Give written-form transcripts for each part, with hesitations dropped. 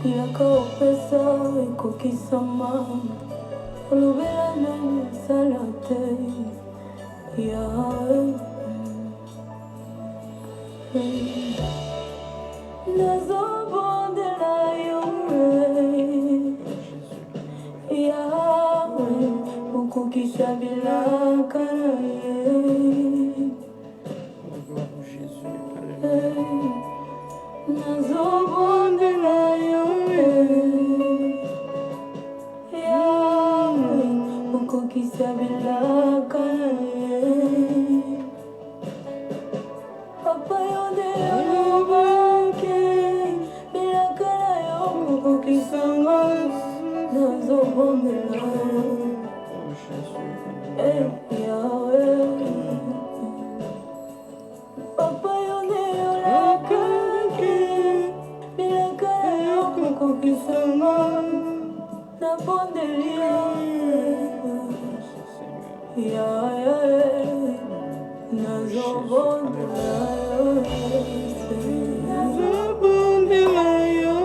Yakaopesa ekokisama olobela nani esala te yawe nazobondela yo yawe okokisa bilaka na ye nazobondela yo yawe okokisa bilaka na ye papa yo nde olobaki bilaka na yo okokisanga nazobondela yawe papa yo nde olobaki bilaka na yo okokisanga nabondeli yawe nazobondela yo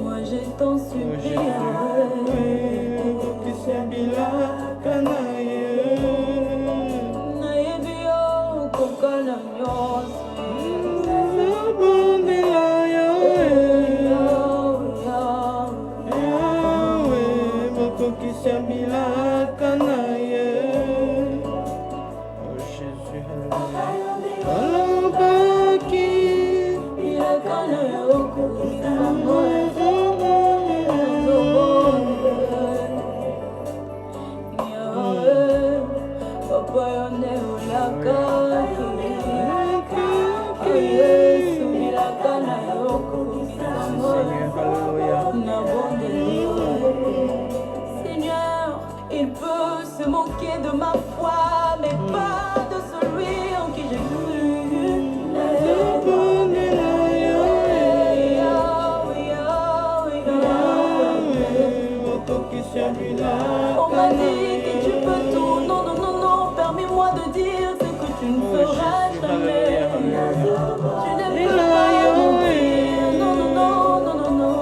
moi je t'en supplie nayebi yo kokana nyonso nazobondela yo yawe bokokisa bilaka na ye alobaki bilaka na yo kokisanga papa yo nde olakaki yesu bilaka na yo kokisanga nabondeli yo Seigneur, il peut se moquer de ma foi mais pas de celui en qui j'ai cru. On m'a dit que tu peux tout, non, non, non, non, permets-moi de dire ce que tu ne feras jamais. Tu ne peux pas mentir, non, non, non, non, non, non.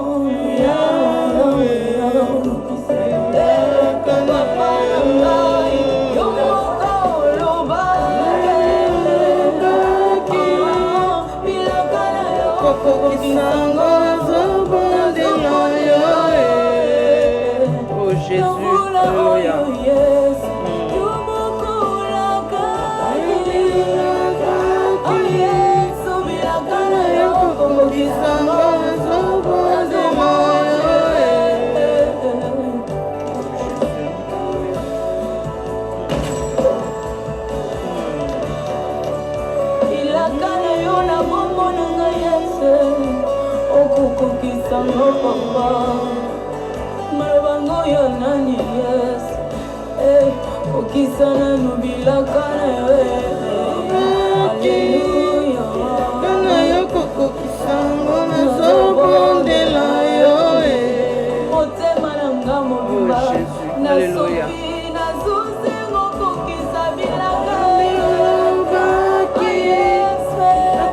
Oh Jésus, alléluia. Okukisanga papa malobango yo nani yes okisana nubilaka na yo alleluya kana yo kokokisanga nazobondela yo motema na nga mobimba nasoki nazuzengo kokisa bilaka obaki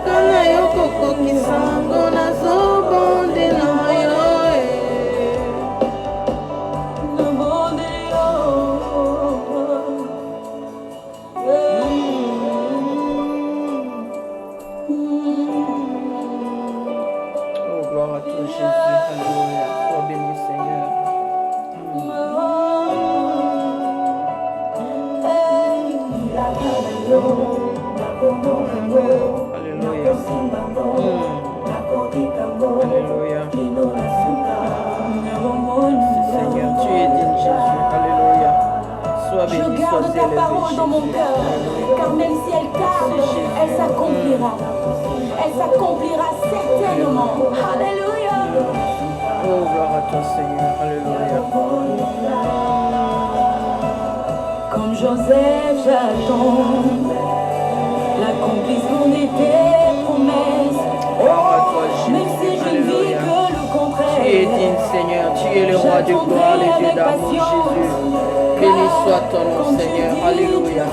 kana yo kokokisanga nazobondela yo nabondela oh gloire à toi Jésus, alléluia, sois béni Seigneur. Alléluia. Alléluia. Seigneur, tu es digne Jésus. Alléluia. Sois béni, sois élevé. Je garde ta parole dans mon cœur, car même si elle tarde, elle s'accomplira. Elle s'accomplira certainement. Alléluia. Oh, gloire à toi Seigneur. Alléluia. Comme Joseph, j'attends l'accomplissement de tes promesses. Gloire à toi Jésus. Même si je ne vis que le contraire. Tu es digne Seigneur, tu es le roi de gloire, le Dieu d'amour Jésus. Béni soit ton nom Seigneur. Alléluia.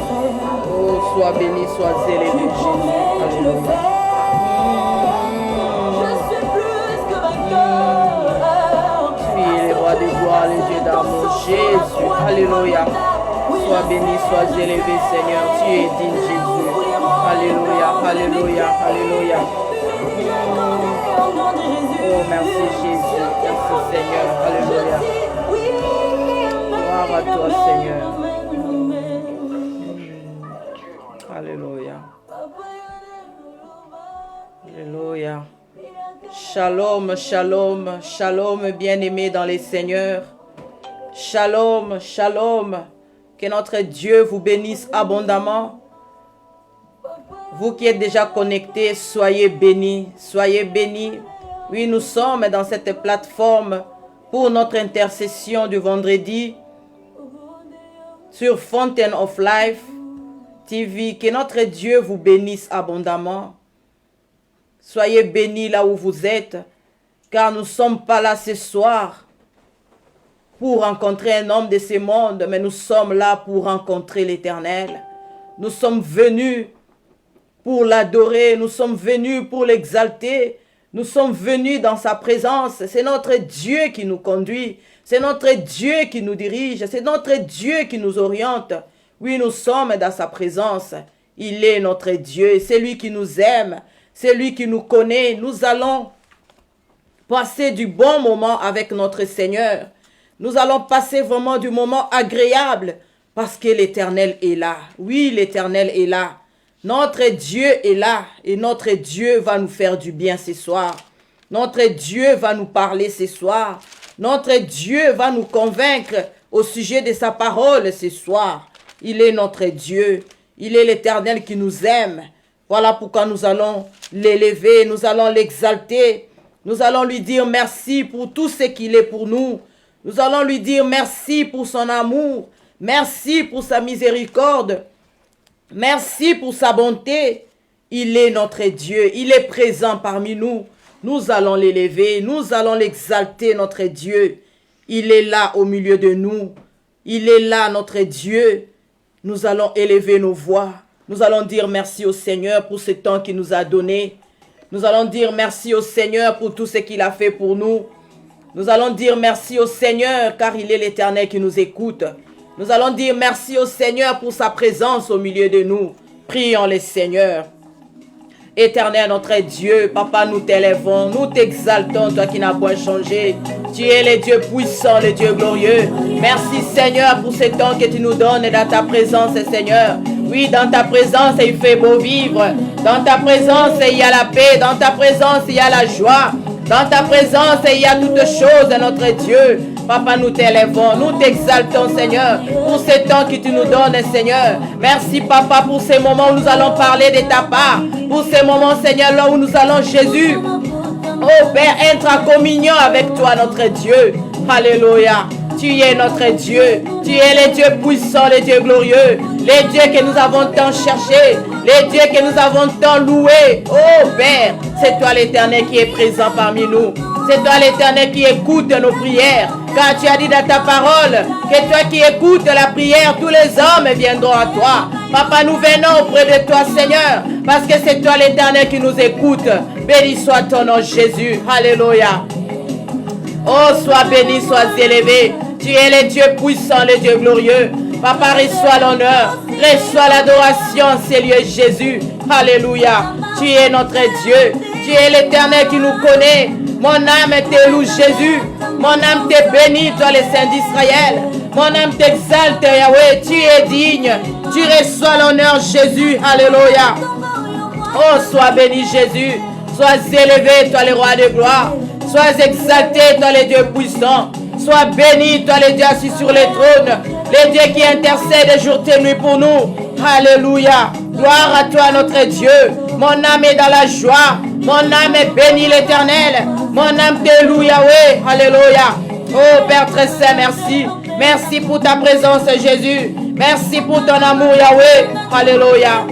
Oh, sois béni, sois élevé Jésus. Alléluia. Je suis plus que vainqueur. d'amour. Jésus, alléluia. Sois béni, sois élevé, Seigneur. Tu es digne, Jésus. Alléluia, alléluia, alléluia. Oh, merci, Jésus. Merci, Seigneur. Alléluia. Gloire à toi, Seigneur. Alléluia. Alléluia. Shalom, shalom, shalom, bien-aimés dans les Seigneurs. Shalom, shalom. Que notre Dieu vous bénisse abondamment. Vous qui êtes déjà connectés, soyez bénis, soyez bénis. Oui, nous sommes dans cette plateforme pour notre intercession du vendredi sur Fountain of Life TV. Que notre Dieu vous bénisse abondamment. Soyez bénis là où vous êtes, car nous ne sommes pas là ce soir pour rencontrer un homme de ce monde, mais nous sommes là pour rencontrer l'Éternel. Nous sommes venus pour l'adorer, nous sommes venus pour l'exalter, nous sommes venus dans sa présence. C'est notre Dieu qui nous conduit, c'est notre Dieu qui nous dirige, c'est notre Dieu qui nous oriente. Oui, nous sommes dans sa présence. Il est notre Dieu, c'est lui qui nous aime, c'est lui qui nous connaît. Nous allons passer du bon moment avec notre Seigneur. Nous allons passer vraiment du moment agréable parce que l'Éternel est là. Oui, l'Éternel est là. Notre Dieu est là et notre Dieu va nous faire du bien ce soir. Notre Dieu va nous parler ce soir. Notre Dieu va nous convaincre au sujet de sa parole ce soir. Il est notre Dieu. Il est l'Éternel qui nous aime. Voilà pourquoi nous allons l'élever, nous allons l'exalter. Nous allons lui dire merci pour tout ce qu'il est pour nous. Nous allons lui dire merci pour son amour. Merci pour sa miséricorde. Merci pour sa bonté. Il est notre Dieu. Il est présent parmi nous. Nous allons l'élever. Nous allons l'exalter, notre Dieu. Il est là au milieu de nous. Il est là, notre Dieu. Nous allons élever nos voix. Nous allons dire merci au Seigneur pour ce temps qu'il nous a donné. Nous allons dire merci au Seigneur pour tout ce qu'il a fait pour nous. Nous allons dire merci au Seigneur car il est l'Éternel qui nous écoute. Nous allons dire merci au Seigneur pour sa présence au milieu de nous. Prions le Seigneur. Éternel notre Dieu, Papa, nous t'élèvons, nous t'exaltons, toi qui n'as point changé. Tu es le Dieu puissant, le Dieu glorieux. Merci Seigneur pour ce temps que tu nous donnes dans ta présence, Seigneur. Oui, dans ta présence, il fait beau vivre. Dans ta présence, il y a la paix. Dans ta présence, il y a la joie. Dans ta présence, il y a toutes choses, notre Dieu. Papa, nous t'élèvons, nous t'exaltons, Seigneur, pour ce temps que tu nous donnes, Seigneur. Merci, Papa, pour ces moments où nous allons parler de ta part. Pour ces moments, Seigneur, là où nous allons, Jésus, oh Père, être en communion avec toi, notre Dieu. Alléluia. Tu es notre Dieu. Tu es le Dieu puissant, le Dieu glorieux. Les dieux que nous avons tant cherché. Les dieux que nous avons tant loué. Oh Père, c'est toi l'Éternel qui est présent parmi nous. C'est toi l'Éternel qui écoute nos prières. Car tu as dit dans ta parole que toi qui écoutes la prière, tous les hommes viendront à toi. Papa, nous venons auprès de toi, Seigneur, parce que c'est toi l'Éternel qui nous écoute. Béni soit ton nom, Jésus. Alléluia. Oh, sois béni, sois élevé. Tu es le Dieu puissant, le Dieu glorieux. Papa, reçois l'honneur, reçois l'adoration, Seigneur Jésus. Alléluia. Tu es notre Dieu. Tu es l'Éternel qui nous connaît. Mon âme te loue, Jésus. Mon âme te bénit, toi, le Saint d'Israël. Mon âme t'exalte, Yahweh. Tu es digne. Tu reçois l'honneur, Jésus. Alléluia. Oh, sois béni, Jésus. Sois élevé, toi, le roi de gloire. Sois exalté, toi, le Dieu puissant. Sois béni, toi, le Dieu assis sur le trône. Le Dieu qui intercède jour et nuit pour nous. Alléluia. Gloire à toi, notre Dieu. Mon âme est dans la joie. Mon âme est bénie, l'Éternel. Mon âme te loue, Yahweh. Alléluia. Oh, Père très saint, merci. Merci pour ta présence, Jésus. Merci pour ton amour, Yahweh. Alléluia.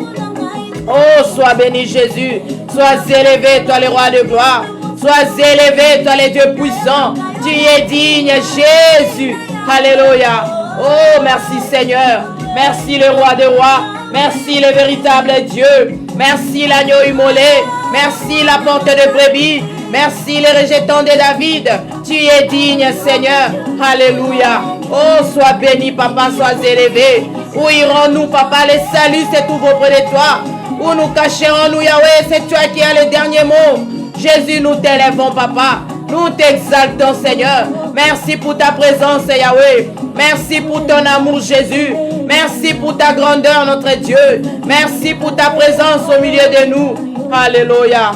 Oh, sois béni, Jésus. Sois élevé, toi, le roi de gloire. Sois élevé, toi, le Dieu puissant. Tu es digne, Jésus. Alléluia. Oh, merci, Seigneur. Merci, le roi des rois. Merci, le véritable Dieu. Merci, l'agneau immolé. Merci, la porte de brebis. Merci les rejetons de David. Tu es digne, Seigneur. Alléluia. Oh, sois béni, papa, sois élevé. Où irons-nous, papa? Le salut se trouve auprès de toi. Où nous cacherons-nous, Yahweh? C'est toi qui as le dernier mot. Jésus, nous t'élèvons, papa. Nous t'exaltons, Seigneur. Merci pour ta présence, Yahweh. Merci pour ton amour, Jésus. Merci pour ta grandeur, notre Dieu. Merci pour ta présence au milieu de nous. Alléluia.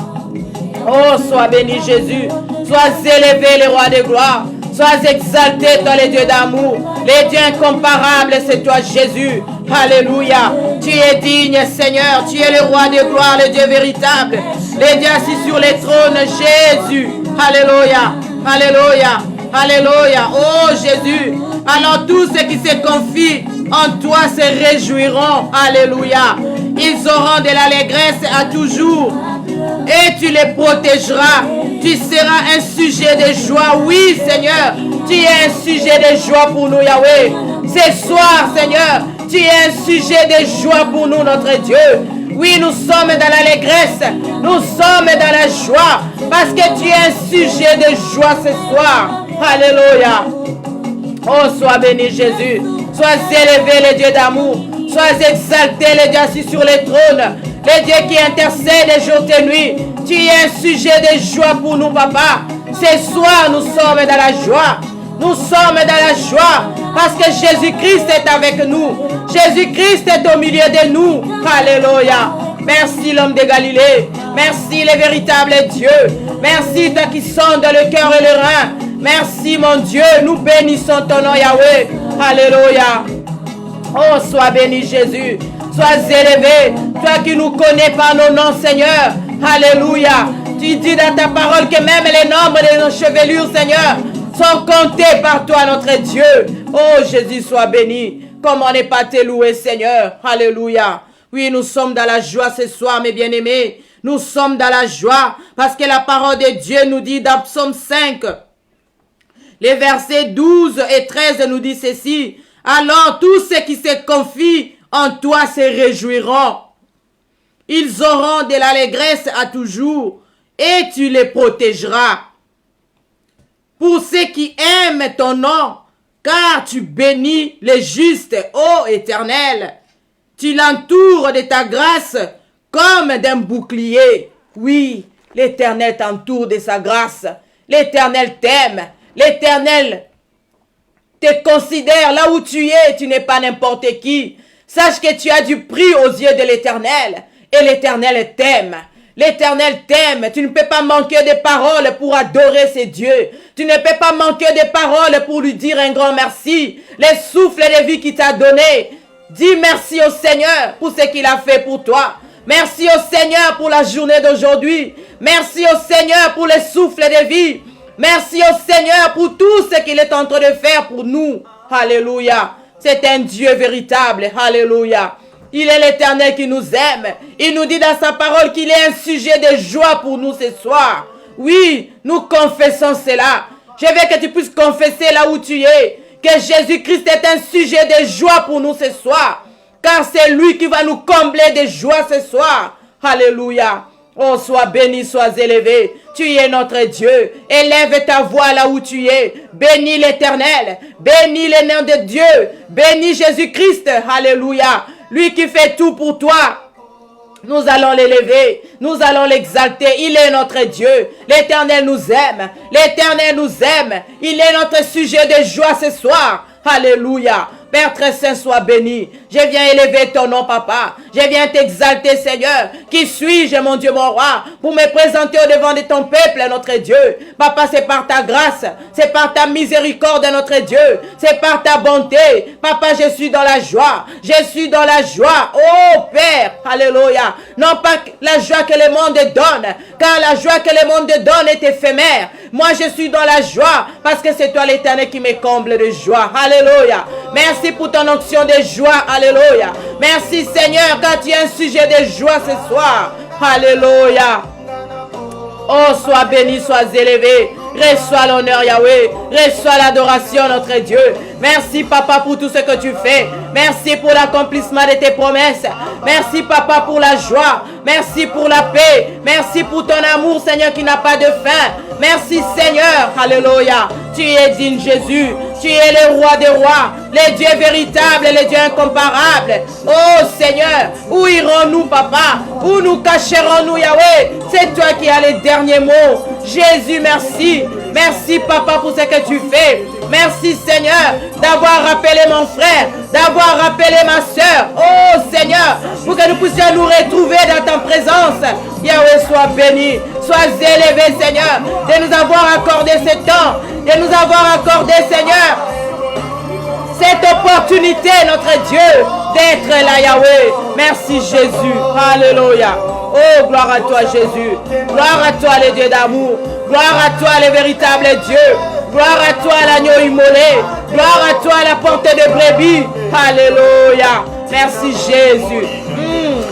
Oh, sois béni, Jésus. Sois élevé, le roi de gloire. Sois exalté, toi, le Dieu d'amour. Le Dieu incomparable, c'est toi, Jésus. Alléluia. Tu es digne, Seigneur. Tu es le roi de gloire, le Dieu véritable. Le Dieu assis sur les trônes, Jésus. Alléluia. Alléluia. Alléluia. Oh, Jésus. Alors tous ceux qui se confient en toi se réjouiront. Alléluia. Ils auront de l'allégresse à toujours. Et tu les protégeras. Tu seras un sujet de joie. Oui, Seigneur. Tu es un sujet de joie pour nous, Yahweh. Ce soir, Seigneur, tu es un sujet de joie pour nous, notre Dieu. Oui, nous sommes dans l'allégresse. Nous sommes dans la joie. Parce que tu es un sujet de joie ce soir. Alléluia. Oh, sois béni, Jésus. Sois élevé, le Dieu d'amour. Sois exalté, le Dieu assis sur les trônes. Le Dieu qui intercède jour et nuit. Tu es un sujet de joie pour nous, papa. Ce soir, nous sommes dans la joie. Nous sommes dans la joie parce que Jésus-Christ est avec nous. Jésus-Christ est au milieu de nous. Alléluia. Merci l'homme de Galilée. Merci le véritable Dieu. Merci toi qui sondes le cœur et le rein. Merci mon Dieu. Nous bénissons ton nom, Yahweh. Alléluia. Oh, sois béni, Jésus. Sois élevé. Toi qui nous connais par nos noms, Seigneur. Alléluia. Tu dis dans ta parole que même les nombres de nos chevelures, Seigneur, sont comptés par toi, notre Dieu. Oh, Jésus, sois béni. Comment ne pas te louer, Seigneur. Alléluia. Oui, nous sommes dans la joie ce soir, mes bien-aimés. Nous sommes dans la joie parce que la parole de Dieu nous dit dans Psaume 5, les versets 12 et 13 nous dit ceci. Alors tous ceux qui se confient en toi se réjouiront. Ils auront de l'allégresse à toujours et tu les protégeras. Pour ceux qui aiment ton nom, car tu bénis les justes, ô Éternel. Tu l'entoures de ta grâce comme d'un bouclier. Oui, l'Éternel t'entoure de sa grâce. L'Éternel t'aime. L'Éternel te considère là où tu es. Tu n'es pas n'importe qui. Sache que tu as du prix aux yeux de l'Éternel. Et l'Éternel t'aime. L'Éternel t'aime. Tu ne peux pas manquer de paroles pour adorer ces dieux. Tu ne peux pas manquer de paroles pour lui dire un grand merci. Les souffles de vie qu'il t'a donné. Dis merci au Seigneur pour ce qu'il a fait pour toi. Merci au Seigneur pour la journée d'aujourd'hui. Merci au Seigneur pour les souffles de vie. Merci au Seigneur pour tout ce qu'il est en train de faire pour nous. Alléluia. C'est un Dieu véritable. Alléluia. Il est l'Éternel qui nous aime. Il nous dit dans sa parole qu'il est un sujet de joie pour nous ce soir. Oui, nous confessons cela. Je veux que tu puisses confesser là où tu es. Que Jésus-Christ est un sujet de joie pour nous ce soir. Car c'est lui qui va nous combler de joie ce soir. Alléluia. Oh, sois béni, sois élevé. Tu es notre Dieu. Élève ta voix là où tu es. Bénis l'Éternel. Bénis le nom de Dieu. Bénis Jésus-Christ. Alléluia. Lui qui fait tout pour toi. Nous allons l'élever, nous allons l'exalter. Il est notre Dieu. L'Éternel nous aime. L'Éternel nous aime. Il est notre sujet de joie ce soir. Alléluia. Père très saint, sois béni. Je viens élever ton nom, papa. Je viens t'exalter, Seigneur. Qui suis-je, mon Dieu, mon roi, pour me présenter au devant de ton peuple, notre Dieu. Papa, c'est par ta grâce, c'est par ta miséricorde, notre Dieu. C'est par ta bonté. Papa, je suis dans la joie. Je suis dans la joie. Oh, Père, alléluia. Non pas la joie que le monde donne, car la joie que le monde donne est éphémère. Moi, je suis dans la joie, parce que c'est toi, l'Éternel, qui me comble de joie. Alléluia. Merci pour ton onction de joie. Alléluia. Merci Seigneur quand tu as un sujet de joie ce soir. Alléluia. Oh, sois béni, sois élevé. Reçois l'honneur, Yahweh. Reçois l'adoration, notre Dieu. Merci, Papa, pour tout ce que tu fais. Merci pour l'accomplissement de tes promesses. Merci, Papa, pour la joie. Merci pour la paix. Merci pour ton amour, Seigneur, qui n'a pas de fin. Merci, Seigneur. Alléluia. Tu es digne, Jésus. Tu es le roi des rois, le Dieu véritable, le Dieu incomparable. Oh Seigneur, où irons-nous, Papa? Où nous cacherons-nous, Yahweh? C'est toi qui as les derniers mots. Jésus, merci. Merci, Papa, pour ce que tu fais. Merci, Seigneur, d'avoir rappelé mon frère, d'avoir rappelé ma soeur. Oh Seigneur, pour que nous puissions nous retrouver dans ta présence. Yahweh, sois béni, sois élevé, Seigneur, de nous avoir accordé ce temps, de nous avoir accordé, Seigneur, cette opportunité, notre Dieu, d'être là, Yahweh. Merci, Jésus. Alléluia. Oh, gloire à toi, Jésus. Gloire à toi, le Dieu d'amour. Gloire à toi, le véritable Dieu. Gloire à toi, l'agneau immolé. Gloire à toi, la porte de brebis. Alléluia. Merci, Jésus.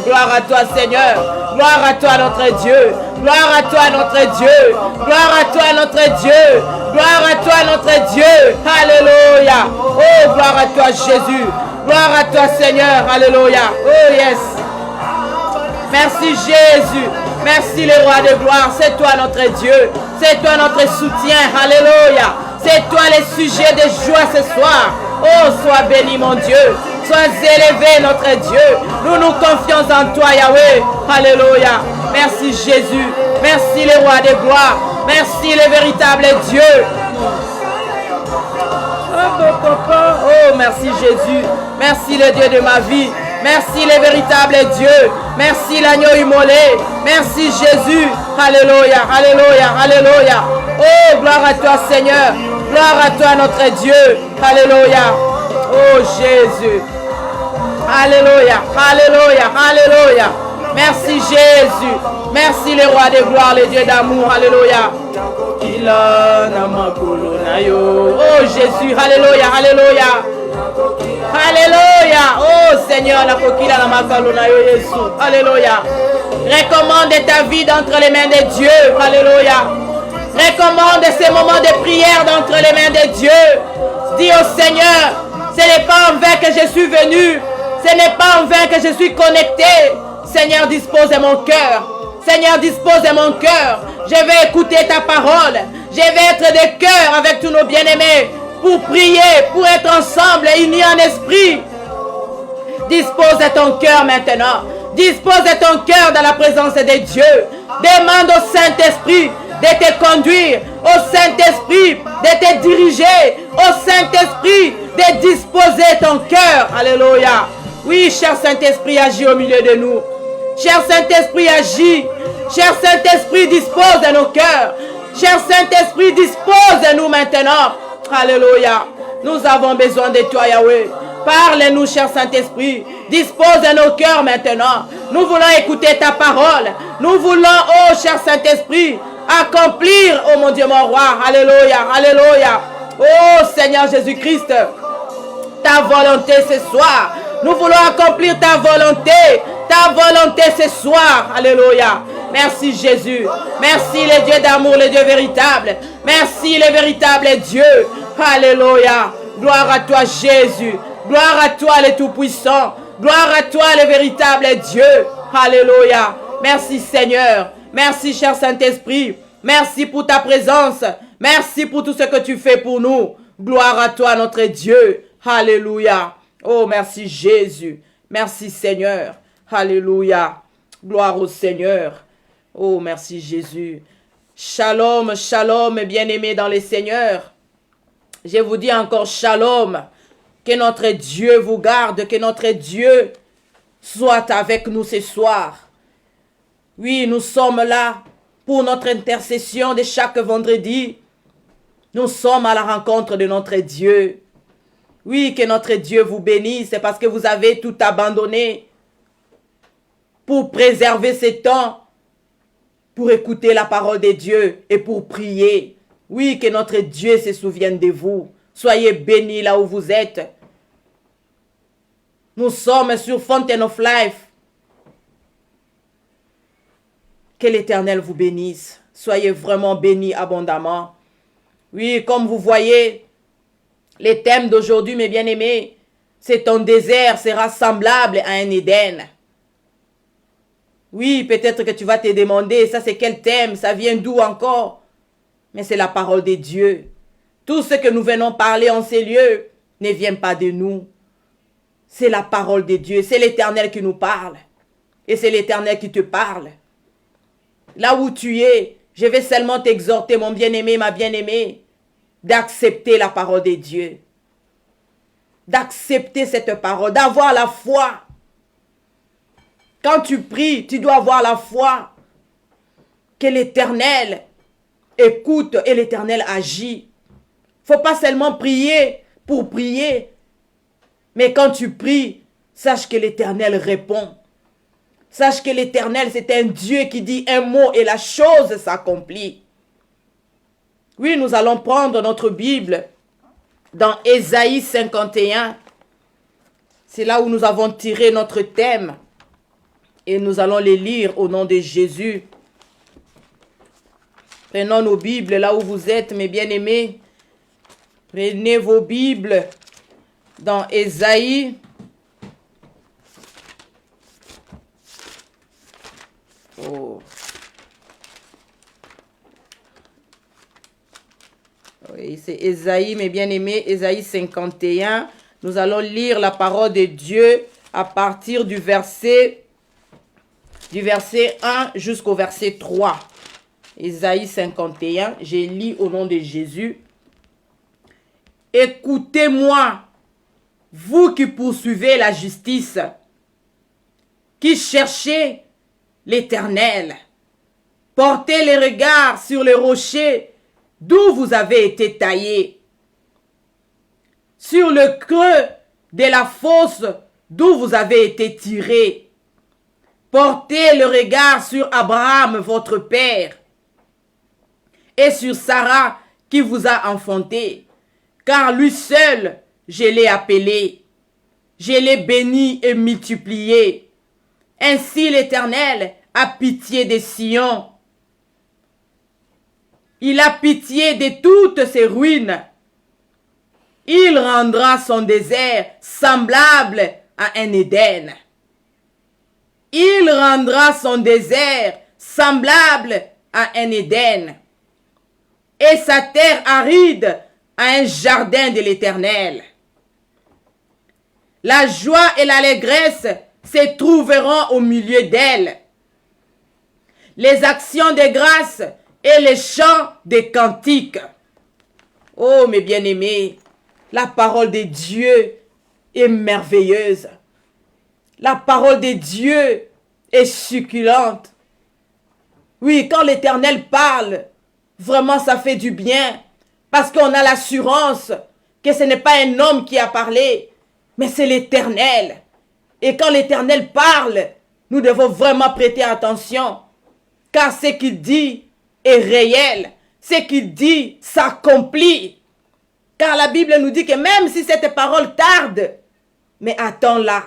Gloire à toi, Seigneur. Gloire à toi, notre Dieu. Gloire à toi, notre Dieu. Gloire à toi, notre Dieu. Gloire à toi, notre Dieu. Alléluia. Oh, gloire à toi, Jésus. Gloire à toi, Seigneur. Alléluia. Oh, yes. Merci, Jésus. Merci, le roi de gloire. C'est toi, notre Dieu. C'est toi, notre soutien. Alléluia. C'est toi, le sujet de joie ce soir. Oh, sois béni, mon Dieu. Sois élevé, notre Dieu. Nous nous confions en toi, Yahweh. Alléluia. Merci, Jésus. Merci, le roi de gloire. Merci, le véritable Dieu. Oh, merci, Jésus. Merci, le Dieu de ma vie. Merci, le véritable Dieu. Merci, l'agneau immolé. Merci, Jésus. Alléluia, alléluia, alléluia. Oh, gloire à toi, Seigneur. Gloire à toi, notre Dieu. Alléluia. Oh, Jésus. Alléluia, alléluia, alléluia. Merci, Jésus. Merci, le roi de gloire, le Dieu d'amour. Alléluia. Oh, Jésus. Alléluia, alléluia. Alléluia. Oh Seigneur, la coquille la makalona yo Jésus. Alléluia. Recommande ta vie d'entre les mains de Dieu. Alléluia. Recommande ces moments de prière d'entre les mains de Dieu. Dis au Seigneur, ce n'est pas en vain que je suis venu. Ce n'est pas en vain que je suis connecté. Seigneur, dispose de mon cœur. Seigneur, dispose de mon cœur. Je vais écouter ta parole. Je vais être de cœur avec tous nos bien-aimés pour prier, pour être ensemble, unis en esprit. Dispose de ton cœur maintenant. Dispose de ton cœur dans la présence de Dieu. Demande au Saint-Esprit de te conduire, au Saint-Esprit de te diriger, au Saint-Esprit de disposer ton cœur. Alléluia. Oui, cher Saint-Esprit, agis au milieu de nous. Cher Saint-Esprit, agis. Cher Saint-Esprit, dispose de nos cœurs. Cher Saint-Esprit, dispose de nous maintenant. Alléluia. Nous avons besoin de toi, Yahweh. Parle-nous, cher Saint-Esprit. Dispose de nos cœurs maintenant. Nous voulons écouter ta parole. Nous voulons, oh cher Saint-Esprit, accomplir, oh mon Dieu, mon roi. Alléluia, alléluia. Oh Seigneur Jésus-Christ, ta volonté ce soir. Nous voulons accomplir ta volonté ce soir. Alléluia. Merci Jésus. Merci le Dieu d'amour, le Dieu véritable. Merci le véritable Dieu. Alléluia. Gloire à toi Jésus. Gloire à toi le Tout-Puissant. Gloire à toi le véritable Dieu. Alléluia. Merci Seigneur. Merci cher Saint-Esprit. Merci pour ta présence. Merci pour tout ce que tu fais pour nous. Gloire à toi notre Dieu. Alléluia. Oh merci Jésus. Merci Seigneur. Alléluia. Gloire au Seigneur. Oh merci Jésus. Shalom, shalom bien-aimés dans le Seigneur. Je vous dis encore shalom. Que notre Dieu vous garde, que notre Dieu soit avec nous ce soir. Oui, nous sommes là pour notre intercession de chaque vendredi. Nous sommes à la rencontre de notre Dieu. Oui, que notre Dieu vous bénisse parce que vous avez tout abandonné pour préserver ce temps, pour écouter la parole de Dieu et pour prier. Oui, que notre Dieu se souvienne de vous. Soyez bénis là où vous êtes. Nous sommes sur Fountain of Life. Que l'Éternel vous bénisse. Soyez vraiment bénis abondamment. Oui, comme vous voyez, les thèmes d'aujourd'hui, mes bien-aimés, c'est ton désert sera semblable à un Éden. Oui, peut-être que tu vas te demander, ça c'est quel thème, ça vient d'où encore? Mais c'est la parole de Dieu. Tout ce que nous venons parler en ces lieux ne vient pas de nous. C'est la parole de Dieu, c'est l'Éternel qui nous parle. Et c'est l'Éternel qui te parle. Là où tu es, je vais seulement t'exhorter, mon bien-aimé, ma bien-aimée, d'accepter la parole de Dieu. D'accepter cette parole, d'avoir la foi. Quand tu pries, tu dois avoir la foi que l'Éternel écoute et l'Éternel agit. Il ne faut pas seulement prier pour prier, mais quand tu pries, sache que l'Éternel répond. Sache que l'Éternel, c'est un Dieu qui dit un mot et la chose s'accomplit. Oui, nous allons prendre notre Bible dans Ésaïe 51. C'est là où nous avons tiré notre thème. Et nous allons les lire au nom de Jésus. Prenons nos Bibles là où vous êtes, mes bien-aimés. Prenez vos Bibles dans Ésaïe. Oh. Oui, c'est Ésaïe, mes bien-aimés, Ésaïe 51. Nous allons lire la parole de Dieu à partir du verset 1 jusqu'au verset 3. Ésaïe 51, j'ai lu au nom de Jésus. Écoutez-moi, vous qui poursuivez la justice, qui cherchez l'Éternel. Portez les regards sur les rochers d'où vous avez été taillés, sur le creux de la fosse d'où vous avez été tirés. Portez le regard sur Abraham, votre père, et sur Sarah qui vous a enfanté, car lui seul, je l'ai appelé, je l'ai béni et multiplié. Ainsi l'Éternel a pitié de Sion. Il a pitié de toutes ses ruines. Il rendra son désert semblable à un Éden. Il rendra son désert semblable à un Éden. Et sa terre aride à un jardin de l'Éternel. La joie et l'allégresse se trouveront au milieu d'elle. Les actions de grâce et les chants des cantiques. Oh, mes bien-aimés, la parole de Dieu est merveilleuse. La parole de Dieu est succulente. Oui, quand l'Éternel parle, vraiment ça fait du bien. Parce qu'on a l'assurance que ce n'est pas un homme qui a parlé, mais c'est l'Éternel. Et quand l'Éternel parle, nous devons vraiment prêter attention. Car ce qu'il dit est réel. Ce qu'il dit s'accomplit. Car la Bible nous dit que même si cette parole tarde, mais attends-la.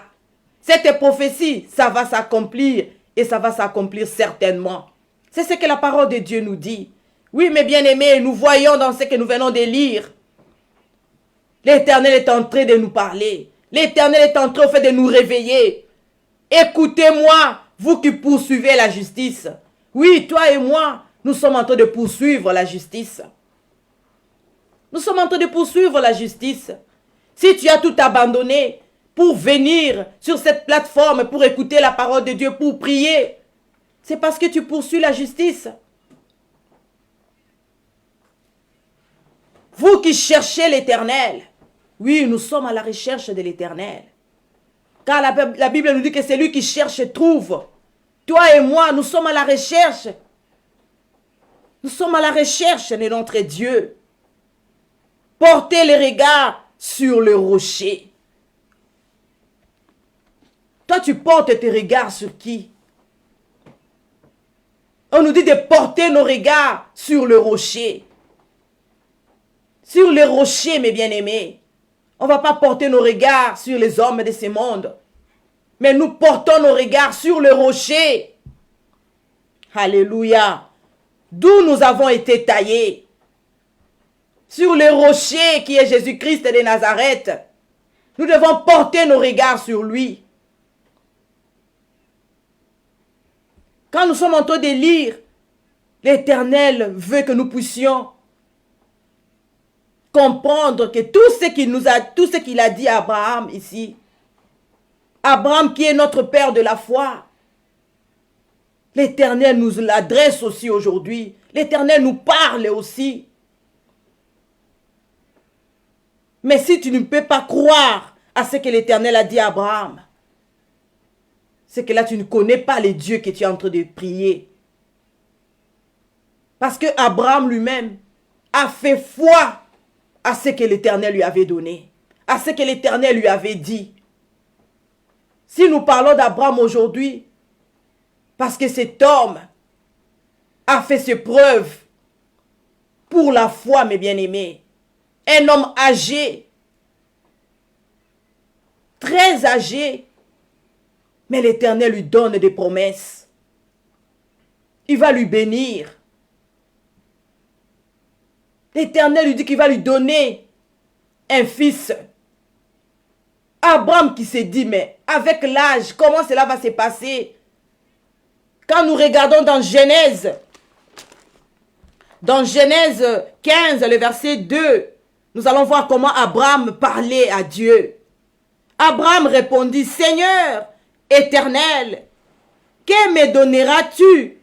Cette prophétie, ça va s'accomplir et ça va s'accomplir certainement. C'est ce que la parole de Dieu nous dit. Oui, mes bien-aimés, nous voyons dans ce que nous venons de lire. L'Éternel est en train de nous parler. L'Éternel est en train de nous réveiller. Écoutez-moi, vous qui poursuivez la justice. Oui, toi et moi, nous sommes en train de poursuivre la justice. Nous sommes en train de poursuivre la justice. Si tu as tout abandonné pour venir sur cette plateforme, pour écouter la parole de Dieu, pour prier, c'est parce que tu poursuis la justice. Vous qui cherchez l'Éternel, oui, nous sommes à la recherche de l'Éternel. Car la Bible nous dit que c'est lui qui cherche et trouve. Toi et moi, nous sommes à la recherche. Nous sommes à la recherche de notre Dieu. Portez les regards sur le rocher. Toi, tu portes tes regards sur qui? On nous dit de porter nos regards sur le rocher. Sur les rochers, mes bien-aimés. On ne va pas porter nos regards sur les hommes de ce monde. Mais nous portons nos regards sur le rocher. Alléluia. D'où nous avons été taillés. sur le rocher qui est Jésus-Christ de Nazareth. Nous devons porter nos regards sur lui. Quand nous sommes en train de lire, l'Éternel veut que nous puissions comprendre que tout ce qu'il a dit à Abraham ici, Abraham qui est notre père de la foi, l'Éternel nous l'adresse aussi aujourd'hui. L'Éternel nous parle aussi. Mais si tu ne peux pas croire à ce que l'Éternel a dit à Abraham, c'est que là tu ne connais pas les dieux que tu es en train de prier. Parce que Abraham lui-même a fait foi à ce que l'Éternel lui avait donné, à ce que l'Éternel lui avait dit. Si nous parlons d'Abraham aujourd'hui, parce que cet homme a fait ses preuves pour la foi, mes bien-aimés. Un homme âgé, très âgé, mais l'Éternel lui donne des promesses. Il va lui bénir. L'Éternel lui dit qu'il va lui donner un fils. Abraham qui s'est dit, mais avec l'âge, comment cela va se passer? Quand nous regardons dans Genèse 15, le verset 2, nous allons voir comment Abraham parlait à Dieu. Abraham répondit, Seigneur éternel, que me donneras-tu?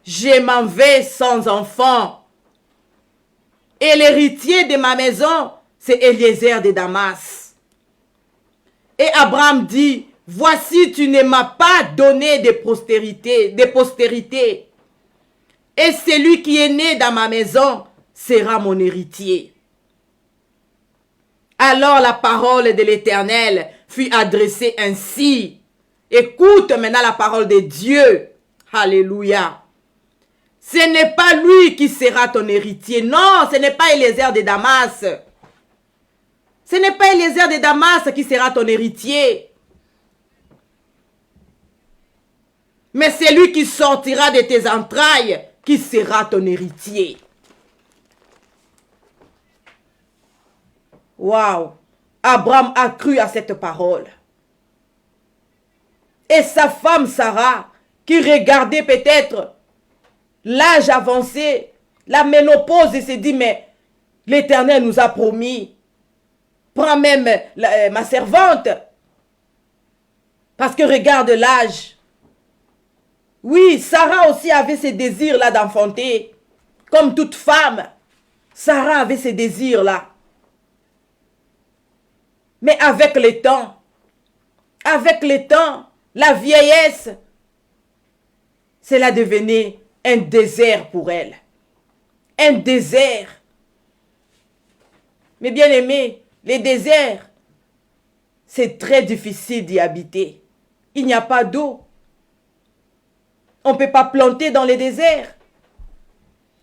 Je m'en vais sans enfant. Et l'héritier de ma maison, c'est Eliezer de Damas. Et Abraham dit, voici, tu ne m'as pas donné de postérité. Et celui qui est né dans ma maison sera mon héritier. Alors la parole de l'Éternel fut adressée ainsi. Écoute maintenant la parole de Dieu. Alléluia. Ce n'est pas lui qui sera ton héritier. Non, ce n'est pas Eliezer de Damas. Ce n'est pas Eliezer de Damas qui sera ton héritier. Mais c'est lui qui sortira de tes entrailles qui sera ton héritier. Waouh! Abraham a cru à cette parole. Et sa femme Sarah, qui regardait peut-être l'âge avancé, la ménopause, et s'est dit, mais l'Éternel nous a promis. Prends même ma servante. Parce que regarde l'âge. Oui, Sarah aussi avait ce désir-là d'enfanter. Comme toute femme, Sarah avait ce désir-là. Mais avec le temps, la vieillesse, cela devenait un désert pour elle. Un désert. Mais bien aimé, les déserts, c'est très difficile d'y habiter. Il n'y a pas d'eau. On ne peut pas planter dans les déserts.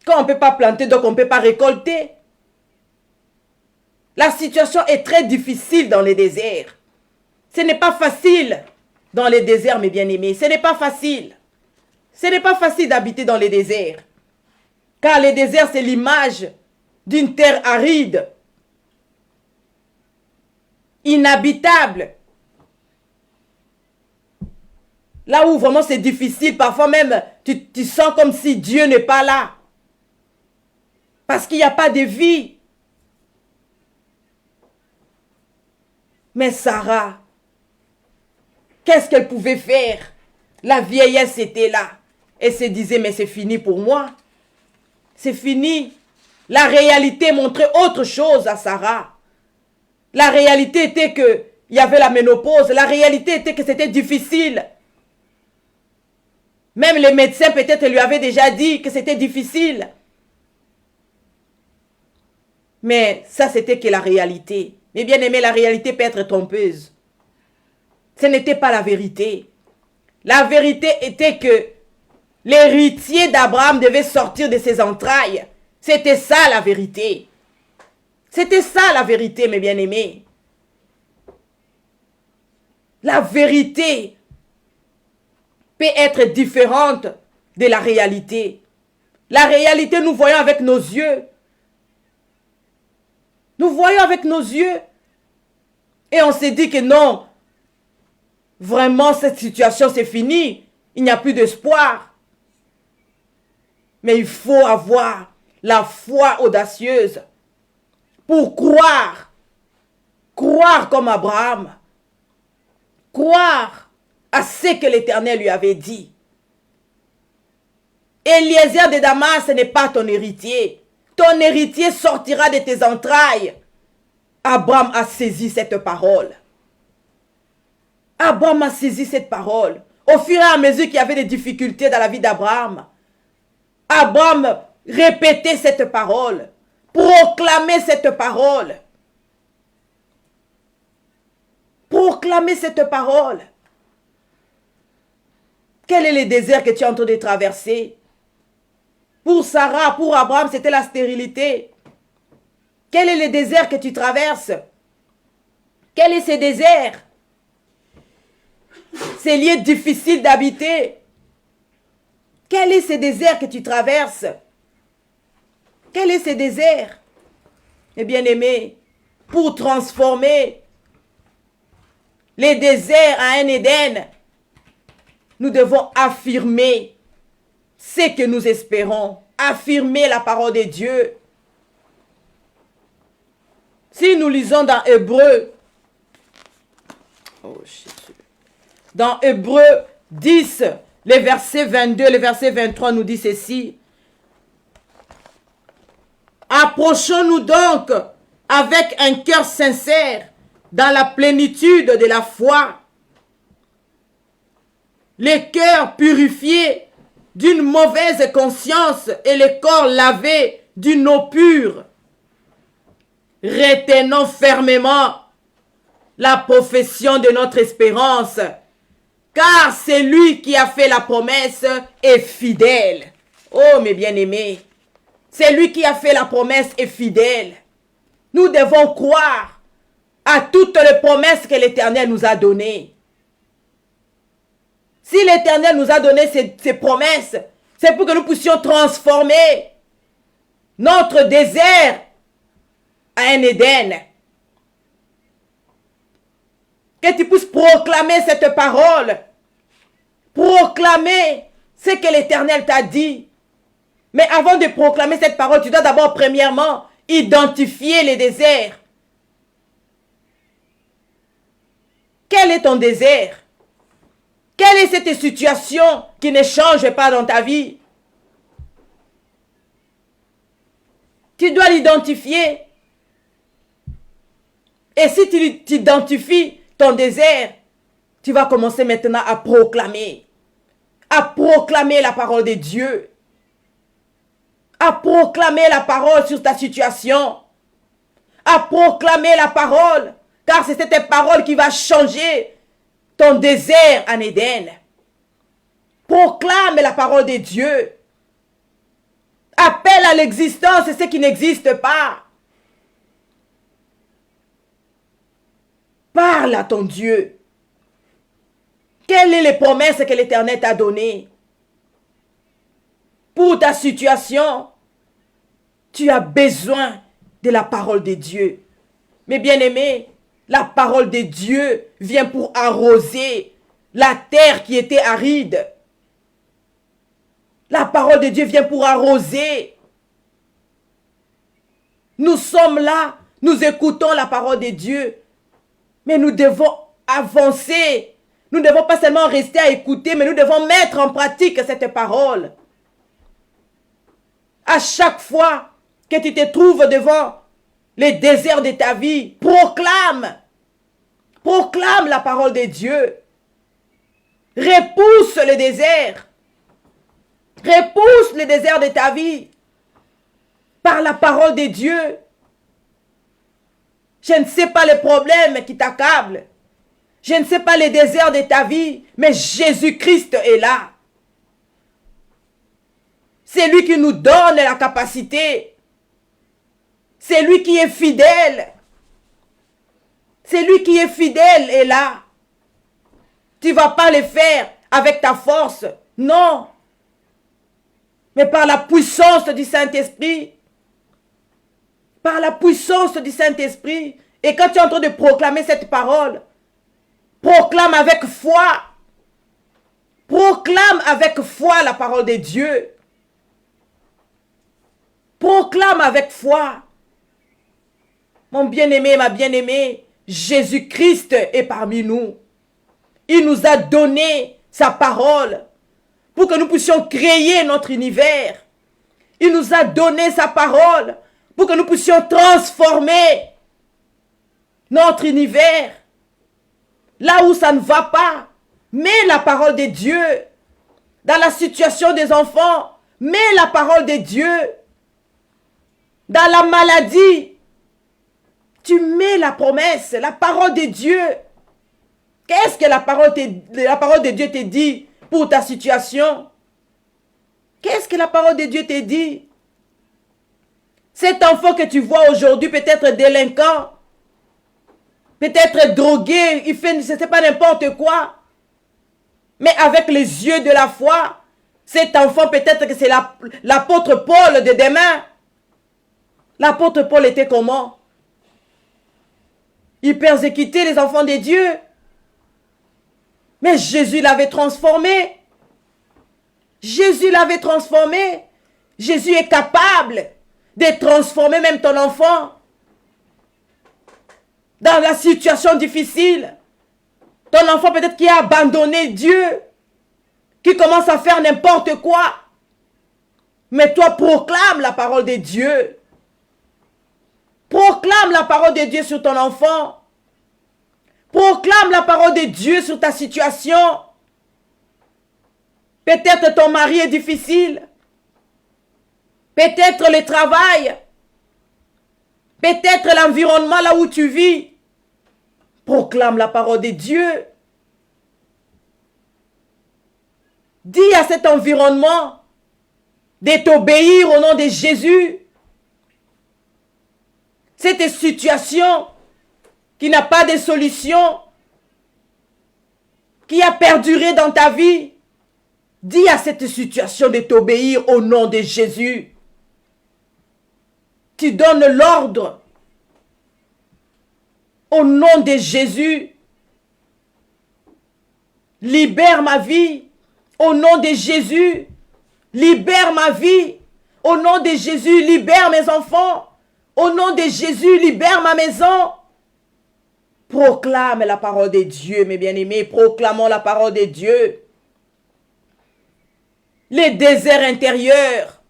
Quand on ne peut pas planter, donc on ne peut pas récolter. La situation est très difficile dans les déserts. Ce n'est pas facile dans les déserts, mes bien-aimés. Ce n'est pas facile. Ce n'est pas facile d'habiter dans les déserts. Car les déserts, c'est l'image d'une terre aride, inhabitable. Là où vraiment c'est difficile, parfois même tu sens comme si Dieu n'est pas là. Parce qu'il n'y a pas de vie. Mais Sarah, qu'est-ce qu'elle pouvait faire? La vieillesse était là. Elle se disait, mais c'est fini pour moi. C'est fini. La réalité montrait autre chose à Sarah. La réalité était qu'il y avait la ménopause. La réalité était que c'était difficile. Même les médecins peut-être lui avaient déjà dit que c'était difficile. Mais ça, c'était que la réalité. Mais bien aimé, la réalité peut être trompeuse. Ce n'était pas la vérité. La vérité était que l'héritier d'Abraham devait sortir de ses entrailles. C'était ça la vérité. C'était ça la vérité, mes bien-aimés. La vérité peut être différente de la réalité. La réalité, nous voyons avec nos yeux. Nous voyons avec nos yeux. Et on s'est dit que non, vraiment cette situation c'est fini. Il n'y a plus d'espoir. Mais il faut avoir la foi audacieuse pour croire. Croire comme Abraham. Croire à ce que l'Éternel lui avait dit. Eliezer de Damas, ce n'est pas ton héritier. Ton héritier sortira de tes entrailles. Abraham a saisi cette parole. Abraham a saisi cette parole. Au fur et à mesure qu'il y avait des difficultés dans la vie d'Abraham, Abraham répétait cette parole, proclamait cette parole. Proclamez cette parole. Quel est le désert que tu es en train de traverser? Pour Sarah, pour Abraham, c'était la stérilité. Quel est le désert que tu traverses? Quel est ce désert? Ces lieux difficiles d'habiter. Quel est ce désert que tu traverses? Quel est ce désert? Mes bien-aimés, pour transformer les déserts à un Éden, nous devons affirmer ce que nous espérons, affirmer la parole de Dieu. Si nous lisons dans Hébreu, dans Hébreu 10, le verset 22, le verset 23 nous dit ceci. Approchons-nous donc avec un cœur sincère dans la plénitude de la foi, les cœurs purifiés d'une mauvaise conscience et les corps lavés d'une eau pure. Retenons fermement la profession de notre espérance, car c'est lui qui a fait la promesse est fidèle. Oh mes bien-aimés, c'est lui qui a fait la promesse est fidèle. Nous devons croire à toutes les promesses que l'Éternel nous a données. Si l'Éternel nous a donné ces promesses, c'est pour que nous puissions transformer notre désert à un Éden. Que tu puisses proclamer cette parole. Proclamer ce que l'Éternel t'a dit. Mais avant de proclamer cette parole, tu dois d'abord premièrement identifier les déserts. Quel est ton désert? Quelle est cette situation qui ne change pas dans ta vie? Tu dois l'identifier. Et si tu identifies ton désert, tu vas commencer maintenant à proclamer la parole de Dieu, à proclamer la parole sur ta situation, à proclamer la parole, car c'est cette parole qui va changer ton désert en Éden. Proclame la parole de Dieu. Appelle à l'existence ce qui n'existe pas. Parle à ton Dieu. Quelles sont les promesses que l'Éternel t'a données? Pour ta situation, tu as besoin de la parole de Dieu. Mes bien-aimés, la parole de Dieu vient pour arroser la terre qui était aride. La parole de Dieu vient pour arroser. Nous sommes là, nous écoutons la parole de Dieu, mais nous devons avancer. Nous ne devons pas seulement rester à écouter, mais nous devons mettre en pratique cette parole. À chaque fois que tu te trouves devant les déserts de ta vie, proclame la parole de Dieu. Repousse le désert. Repousse le désert de ta vie par la parole de Dieu. Je ne sais pas les problèmes qui t'accablent. Je ne sais pas les déserts de ta vie, mais Jésus-Christ est là. C'est lui qui nous donne la capacité. C'est lui qui est fidèle. C'est lui qui est fidèle est là. Tu ne vas pas le faire avec ta force. Non. Mais par la puissance du Saint-Esprit. par la puissance du Saint-Esprit. Et quand tu es en train de proclamer cette parole, proclame avec foi. Proclame avec foi la parole de Dieu. Proclame avec foi. Mon bien-aimé, ma bien-aimée, Jésus-Christ est parmi nous. Il nous a donné sa parole pour que nous puissions créer notre univers. Il nous a donné sa parole pour que nous puissions transformer notre univers. Là où ça ne va pas, mets la parole de Dieu. Dans la situation des enfants, mets la parole de Dieu. Dans la maladie, tu mets la promesse, la parole de Dieu. Qu'est-ce que la parole de Dieu te dit pour ta situation? Qu'est-ce que la parole de Dieu te dit? Cet enfant que tu vois aujourd'hui peut être délinquant, peut-être drogué, il fait, ce n'est pas n'importe quoi. Mais avec les yeux de la foi, cet enfant peut-être que c'est l'apôtre Paul de demain. L'apôtre Paul était comment? Il persécutait les enfants de Dieu. Mais Jésus l'avait transformé. Jésus l'avait transformé. Jésus est capable de transformer même ton enfant. Dans la situation difficile. Ton enfant peut-être qui a abandonné Dieu. Qui commence à faire n'importe quoi. Mais toi proclame la parole de Dieu. Proclame la parole de Dieu sur ton enfant. Proclame la parole de Dieu sur ta situation. Peut-être ton mari est difficile. Peut-être le travail. Peut-être l'environnement là où tu vis. Proclame la parole de Dieu. Dis à cet environnement de t'obéir au nom de Jésus. Cette situation qui n'a pas de solution, qui a perduré dans ta vie, dis à cette situation de t'obéir au nom de Jésus. Tu donnes l'ordre au nom de Jésus. Libère ma vie au nom de Jésus. Libère ma vie au nom de Jésus. Libère mes enfants. Au nom de Jésus, libère ma maison. Proclame la parole de Dieu, mes bien-aimés. Proclamons la parole de Dieu. Les déserts intérieurs.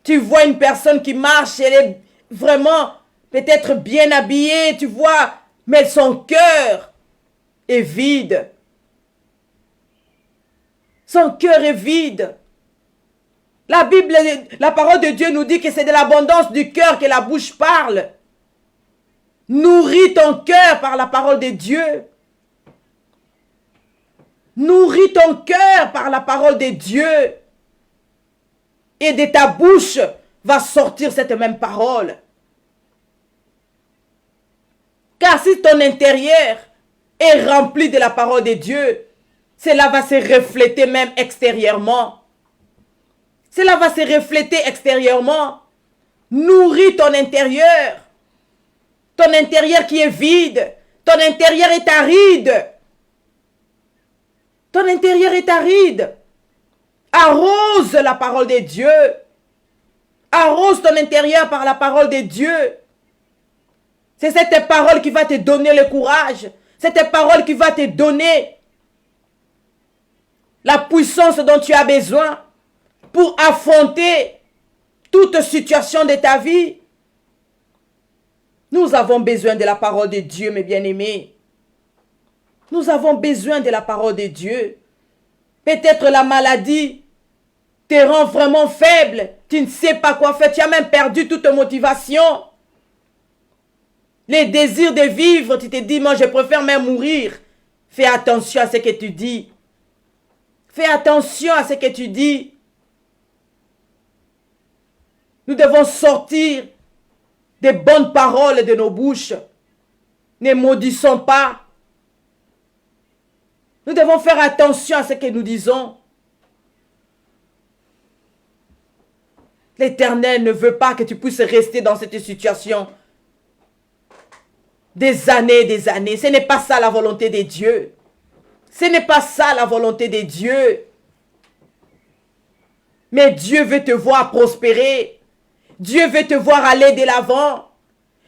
Tu vois une personne qui marche, elle est vraiment peut-être bien habillée, tu vois, mais son cœur est vide. Son cœur est vide. La Bible, la parole de Dieu nous dit que c'est de l'abondance du cœur que la bouche parle. Nourris ton cœur par la parole de Dieu. Nourris ton cœur par la parole de Dieu. Et de ta bouche va sortir cette même parole. Car si ton intérieur est rempli de la parole de Dieu, cela va se refléter même extérieurement. Cela va se refléter extérieurement. Nourris ton intérieur. Ton intérieur qui est vide. Ton intérieur est aride. Ton intérieur est aride. Arrose la parole de Dieu. Arrose ton intérieur par la parole de Dieu. C'est cette parole qui va te donner le courage. Cette parole qui va te donner la puissance dont tu as besoin pour affronter toute situation de ta vie. Nous avons besoin de la parole de Dieu, mes bien-aimés. Nous avons besoin de la parole de Dieu. Peut-être la maladie te rend vraiment faible. Tu ne sais pas quoi faire. Tu as même perdu toute motivation. Les désirs de vivre, tu te dis, moi je préfère même mourir. Fais attention à ce que tu dis. Fais attention à ce que tu dis. Nous devons sortir des bonnes paroles de nos bouches. Ne maudissons pas. Nous devons faire attention à ce que nous disons. L'Éternel ne veut pas que tu puisses rester dans cette situation des années et des années. Ce n'est pas ça la volonté de Dieu. Ce n'est pas ça la volonté de Dieu. Mais Dieu veut te voir prospérer. Dieu veut te voir aller de l'avant.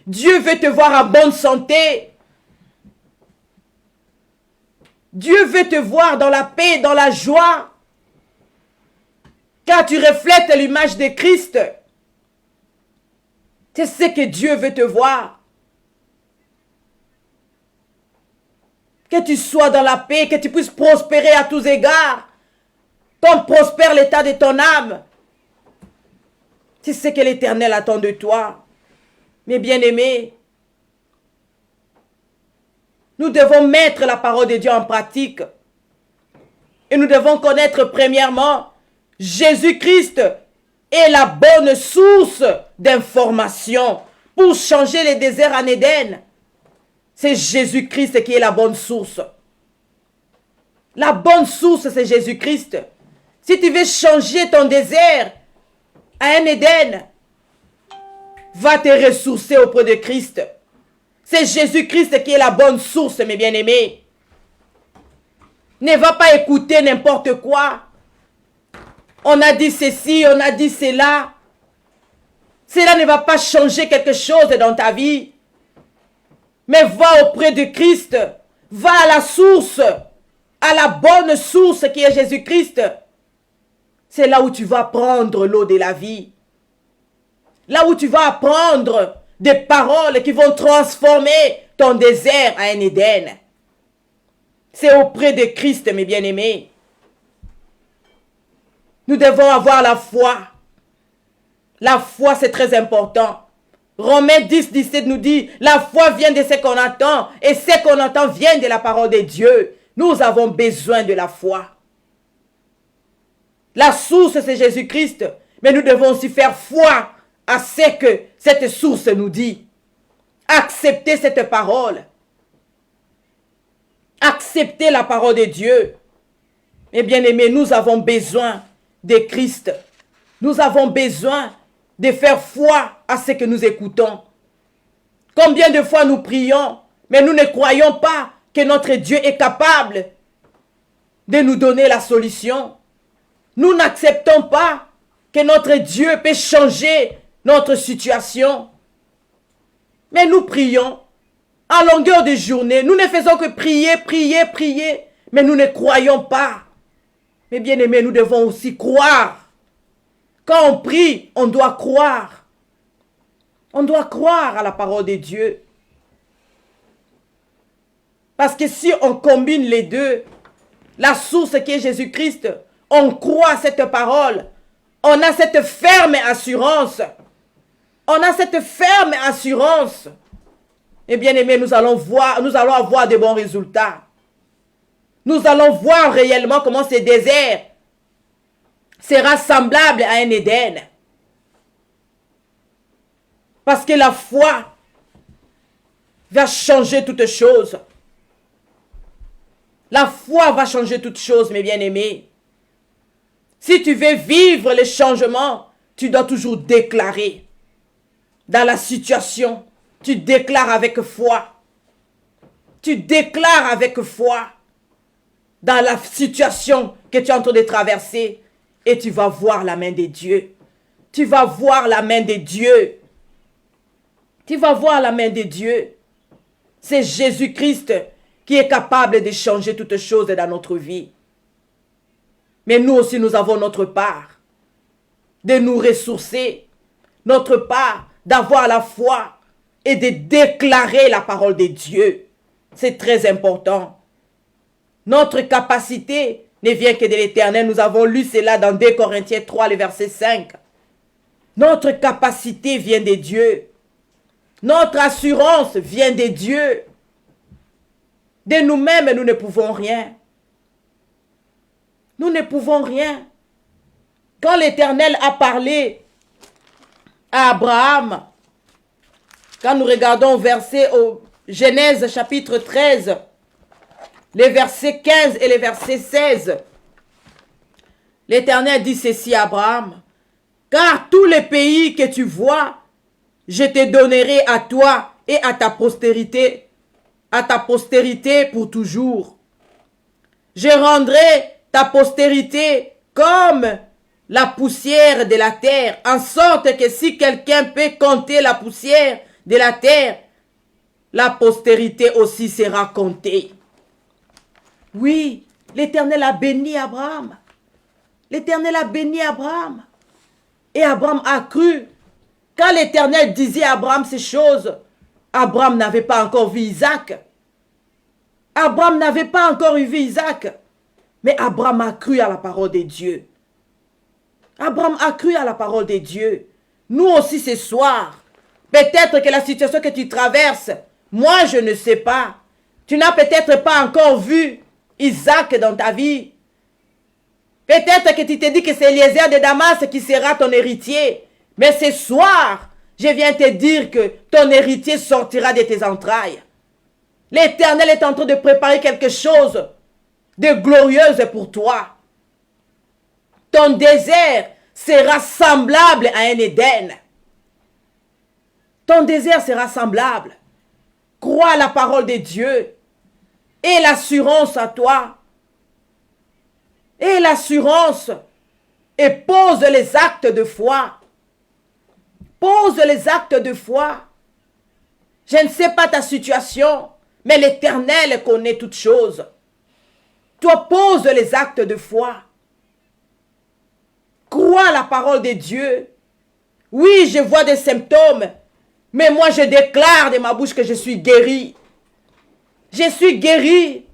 Dieu veut te voir en bonne santé. Dieu veut te voir dans la paix, dans la joie. Car tu reflètes l'image de Christ. C'est ce que Dieu veut te voir. Que tu sois dans la paix, que tu puisses prospérer à tous égards. Comme prospère l'état de ton âme. C'est ce que l'Éternel attend de toi. Mes bien-aimés, nous devons mettre la parole de Dieu en pratique. Et nous devons connaître premièrement Jésus-Christ est la bonne source d'information pour changer les déserts en Éden. C'est Jésus-Christ qui est la bonne source. La bonne source, c'est Jésus-Christ. Si tu veux changer ton désert à un Éden, va te ressourcer auprès de Christ. C'est Jésus-Christ qui est la bonne source, mes bien-aimés. Ne va pas écouter n'importe quoi. On a dit ceci, on a dit cela. Cela ne va pas changer quelque chose dans ta vie. Mais va auprès de Christ. Va à la source. À la bonne source qui est Jésus-Christ. C'est là où tu vas prendre l'eau de la vie. Là où tu vas apprendre des paroles qui vont transformer ton désert en un Éden. C'est auprès de Christ, mes bien-aimés. Nous devons avoir la foi. La foi, c'est très important. Romains 10, 17 nous dit, la foi vient de ce qu'on entend, et ce qu'on entend vient de la parole de Dieu. Nous avons besoin de la foi. La source, c'est Jésus-Christ, mais nous devons aussi faire foi à ce que cette source nous dit. Accepter cette parole. Accepter la parole de Dieu. Eh bien aimés, nous avons besoin de Christ. Nous avons besoin de faire foi à ce que nous écoutons. Combien de fois nous prions, mais nous ne croyons pas que notre Dieu est capable de nous donner la solution. Nous n'acceptons pas que notre Dieu peut changer notre situation. Mais nous prions à longueur de journée. Nous ne faisons que prier, prier, prier. Mais nous ne croyons pas. Mais bien aimés, nous devons aussi croire. Quand on prie, on doit croire. On doit croire à la parole de Dieu. Parce que si on combine les deux, la source qui est Jésus-Christ, on croit à cette parole. On a cette ferme assurance. On a cette ferme assurance. Et bien aimé, nous allons avoir de bons résultats. Nous allons voir réellement comment ce désert sera semblable à un Éden. Parce que la foi va changer toutes choses. La foi va changer toutes choses, mes bien-aimés. Si tu veux vivre les changements, tu dois toujours déclarer. Dans la situation, tu déclares avec foi. Tu déclares avec foi. Dans la situation que tu es en train de traverser. Et tu vas voir la main de Dieu. Tu vas voir la main de Dieu. Tu vas voir la main de Dieu. C'est Jésus-Christ qui est capable de changer toutes choses dans notre vie. Mais nous aussi, nous avons notre part de nous ressourcer, notre part d'avoir la foi et de déclarer la parole de Dieu. C'est très important. Notre capacité ne vient que de l'Éternel. Nous avons lu cela dans 2 Corinthiens 3, le verset 5. Notre capacité vient de Dieu. Notre assurance vient de Dieu. De nous-mêmes, nous ne pouvons rien. Nous ne pouvons rien. Quand l'Éternel a parlé à Abraham, quand nous regardons au Genèse chapitre 13, les versets 15 et les versets 16, l'Éternel dit ceci à Abraham. Car tous les pays que tu vois, je te donnerai à toi et à ta postérité pour toujours. Je rendrai ta postérité comme la poussière de la terre, en sorte que si quelqu'un peut compter la poussière de la terre, la postérité aussi sera comptée. Oui, l'Éternel a béni Abraham. L'Éternel a béni Abraham. Et Abraham a cru. Quand l'Éternel disait à Abraham ces choses, Abraham n'avait pas encore vu Isaac. Abraham n'avait pas encore vu Isaac. Mais Abraham a cru à la parole de Dieu. Abraham a cru à la parole de Dieu. Nous aussi ce soir, peut-être que la situation que tu traverses, moi je ne sais pas. Tu n'as peut-être pas encore vu Isaac dans ta vie. Peut-être que tu te dis que c'est Eliezer de Damas qui sera ton héritier. Mais ce soir, je viens te dire que ton héritier sortira de tes entrailles. L'Éternel est en train de préparer quelque chose de glorieuse pour toi. Ton désert sera semblable à un Éden. Ton désert sera semblable. Crois à la parole de Dieu. Et l'assurance à toi. Et l'assurance. Et pose les actes de foi. Pose les actes de foi. Je ne sais pas ta situation, mais l'Éternel connaît toutes choses. Toi, pose les actes de foi. Crois à la parole de Dieu. Oui, je vois des symptômes, mais moi je déclare de ma bouche que je suis guéri. Je suis guéri,